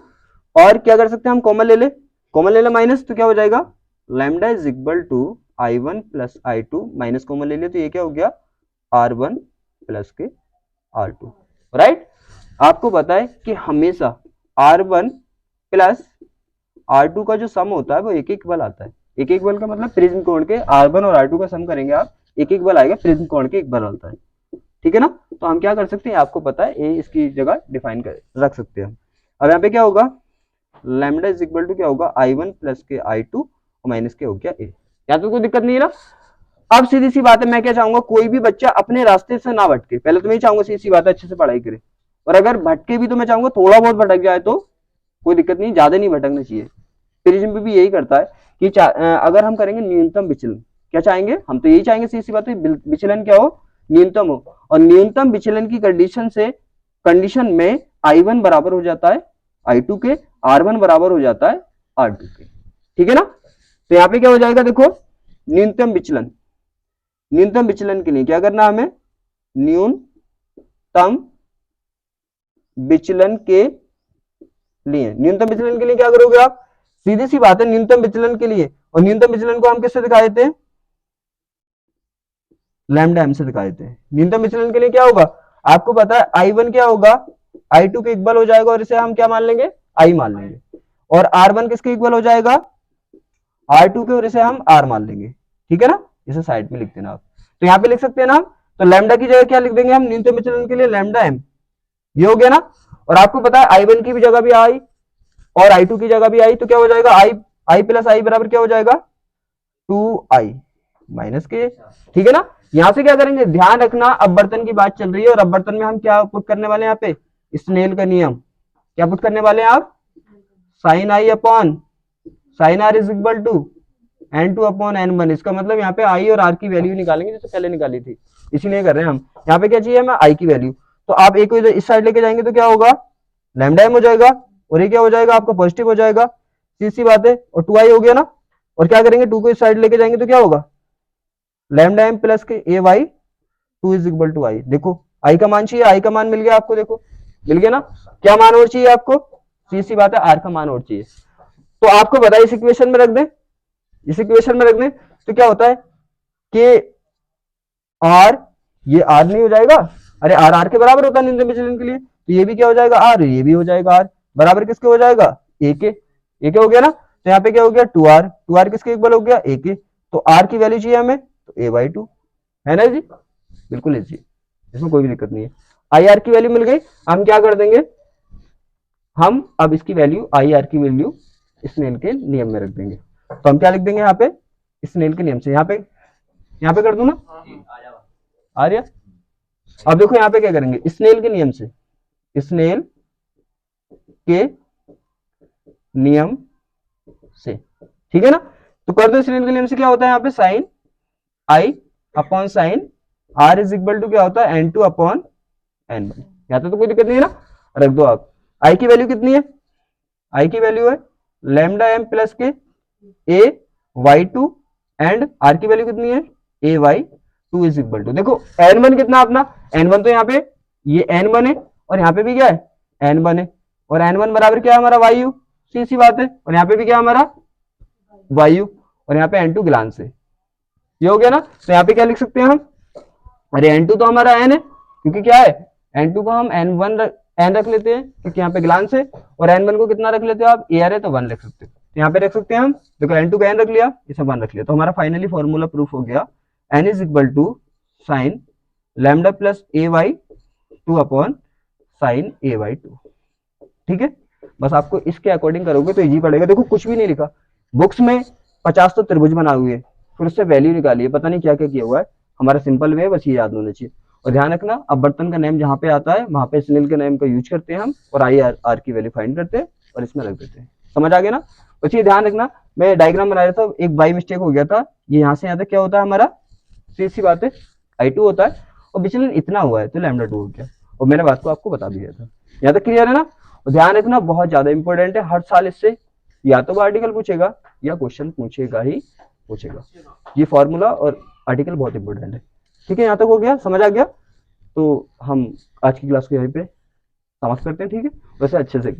और क्या कर सकते हैं हम, कॉमन ले ले माइनस, तो क्या हो जाएगा lambda is equal to I1 plus I2 minus common ले लिया, तो ये क्या हो गया R1 प्लस के R2, राइट। आपको पता है कि हमेशा R1 प्लस R2 का जो सम होता है वो एक एक बल आता है। एक एक बल का मतलब प्रिज्म कोण के R1 और R2 का सम करेंगे आप, एक एक बल आएगा, प्रिज्म कोण के एक बल आता है, ठीक है ना। तो हम क्या कर सकते हैं, आपको पता है ए इसकी जगह डिफाइन कर रख सकते हैं। अब यहाँ पे क्या होगा, लैम्डा इज इक्वल टू क्या होगा I1 प्लस के I2 और माइनस के हो गया ए, यहाँ तो कोई दिक्कत नहीं है ना। अब सीधी सी बात है, मैं क्या चाहूंगा, कोई भी बच्चा अपने रास्ते से ना भटके, पहले तो मैं चाहूंगा सीधी सी बात है अच्छे से पढ़ाई करे, और अगर भटके भी तो मैं चाहूंगा थोड़ा बहुत भटक जाए तो कोई दिक्कत नहीं, ज्यादा नहीं भटकना चाहिए। प्रिज्म पे भी यही करता है कि अगर हम करेंगे न्यूनतम विचलन, क्या चाहेंगे हम, तो यही चाहेंगे सीधी सी बात है विचलन क्या हो, न्यूनतम हो, और न्यूनतम विचलन की कंडीशन में I1 बराबर हो जाता है I2 के, R1 बराबर हो जाता है R2 के, ठीक है ना। तो यहाँ पे क्या हो जाएगा, देखो न्यूनतम विचलन के लिए क्या करना हमें, न्यूनतम विचलन के लिए क्या करोगे आप, सीधी सी बात है न्यूनतम विचलन के लिए, और न्यूनतम विचलन को हम किससे दिखा देते हैं, लैम्डा m से दिखा देते हैं। न्यूनतम विचलन के लिए क्या होगा, आपको पता है I1 क्या होगा, I2 के इक्वल हो जाएगा, और इसे हम क्या मान लेंगे, I मान लेंगे, और R1 किसके इक्वल हो जाएगा, R2 के, और इसे हम R मान लेंगे, ठीक है ना। इसे साइड में लिख देना आप, तो यहाँ पे लिख सकते हैं ना, तो लैम्डा की जगह क्या लिख देंगे हम, न्यूनतम विचलन के लिए लैम्डा m, ये हो गया ना। और आपको पता है I1 की भी जगह भी आई और I2 की जगह भी आई, तो क्या हो जाएगा I प्लस I बराबर क्या हो जाएगा 2I माइनस के, ठीक है ना। यहां से क्या करेंगे, ध्यान रखना अपवर्तन की बात चल रही है, और अपवर्तन में हम क्या पुट करने वाले हैं, यहाँ पे स्नेल का नियम क्या पुट करने वाले हैं आप, sine I upon sine R is equal to N2 upon N1। इसका मतलब यहाँ पे I और R की वैल्यू निकालेंगे जैसे पहले निकाली थी, इसीलिए कर रहे हैं हम। यहाँ पे क्या चाहिए हमें, I की वैल्यू, तो आप एक को इस साइड लेके जाएंगे तो क्या होगा, लैम्डा m हो जाएगा, और ये क्या हो जाएगा आपका पॉजिटिव हो जाएगा, सीधी बात है, और 2I हो गया ना। और क्या करेंगे, 2 को इस साइड लेके जाएंगे तो क्या होगा, लैम्डा m प्लस के ay 2 is equal to I। देखो I का मान चाहिए, I का मान मिल गया आपको, देखो मिल गया ना। क्या मान और चाहिए आपको, सीधी बात है R का मान और चाहिए, तो आपको बताइए इस इक्वेशन में रख दें, तो क्या होता है कि R, ये R नहीं हो जाएगा, अरे R के बराबर होता है न्यूनतम विचलन के लिए, तो ये भी क्या हो जाएगा R, ये भी हो जाएगा R, बराबर किसके हो जाएगा, A के हो गया ना। तो यहाँ पे क्या हो गया 2R किसके इक्वल हो गया, A के, तो R की वैल्यू चाहिए हमें, तो A/2 है ना जी, बिल्कुल इजी, इसमें कोई भी दिक्कत नहीं है। IR की वैल्यू मिल गई, हम क्या कर देंगे, हम अब इसकी वैल्यू IR की वैल्यू स्नेल के नियम में रख देंगे, तो हम क्या लिख देंगे यहाँ पे, स्नेल के नियम से, यहाँ पे कर दूं ना, आ रहा। अब देखो यहाँ पे क्या करेंगे, स्नेल के नियम से, स्नेल के नियम से, ठीक है ना। तो कर दो स्नेल के नियम से, क्या होता है यहाँ पे sine I upon sine R is equal to क्या होता है N2 अपॉन N1। यहाँ तो कोई दिक्कत नहीं है ना, रख दो आप। आई की वैल्यू कितनी है, आई की वैल्यू है lambda m plus k a Y two, and r की वैल्यू कितनी है a Y two is equal to, देखो N1 कितना अपना, N1 तो यहाँ पे ये N1 है और यहाँ पे भी क्या है N1 है, और N1 बराबर क्या है हमारा वायु, सी सी बात है, और यहाँ पे भी क्या हमारा वायु, और यहाँ पे N2 ग्लांस है, ये हो गया ना। तो यहाँ पे क्या लिख सकते हैं हम, अरे N2 तो हमारा N है, क्योंकि क्या है N2 को हम N रख लेते हैं क्योंकि यहाँ पे ग्लांस है, और N1 को कितना रख लेते हो आप, AR है तो 1 रख सकते हो, तो यहाँ पे रख सकते हैं हम, देखो N2 का N रख लिया, इसे 1 रख लिया, तो हमारा फाइनली फॉर्मूला प्रूफ हो गया, N is equal to sine lambda plus A Y two upon sine A Y two. ठीक है, बस आपको इसके अकॉर्डिंग करोगे तो इजी पड़ेगा। देखो कुछ भी नहीं लिखा, बुक्स में 50 तो त्रिभुज बना हुए, फिर उससे वैल्यू निकाली है, पता नहीं क्या क्या किया हुआ है, हमारा सिंपल वे है, बस ये याद होना चाहिए। और ध्यान रखना, अब बर्तन का नेम जहाँ पे आता है वहां पे स्नेल के नेम का यूज करते हैं हम, और आई आर की वैल्यू फाइंड करते हैं और इसमें रख देते हैं। समझ आ गया ना। बस ये ध्यान रखना, मैं डायग्राम बना रहा था, एक बाई मिस्टेक हो गया था, ये यहाँ से यहाँ तक क्या होता है हमारा, सीधी सी बात है I2 होता है, और विचलन इतना हुआ है तो लैम्डा 2 हो गया, और मैंने बात को आपको बता दिया था। यहाँ तक क्लियर है ना। और ध्यान रखना बहुत ज्यादा इंपॉर्टेंट है, हर साल इससे या तो वो आर्टिकल पूछेगा या क्वेश्चन पूछेगा ही पूछेगा, ये फॉर्मूला और आर्टिकल बहुत इंपॉर्टेंट है। ठीक है, यहाँ तक हो गया, समझ आ गया। तो हम आज की क्लास को यहीं पे समाप्त करते हैं, ठीक है, वैसे अच्छे से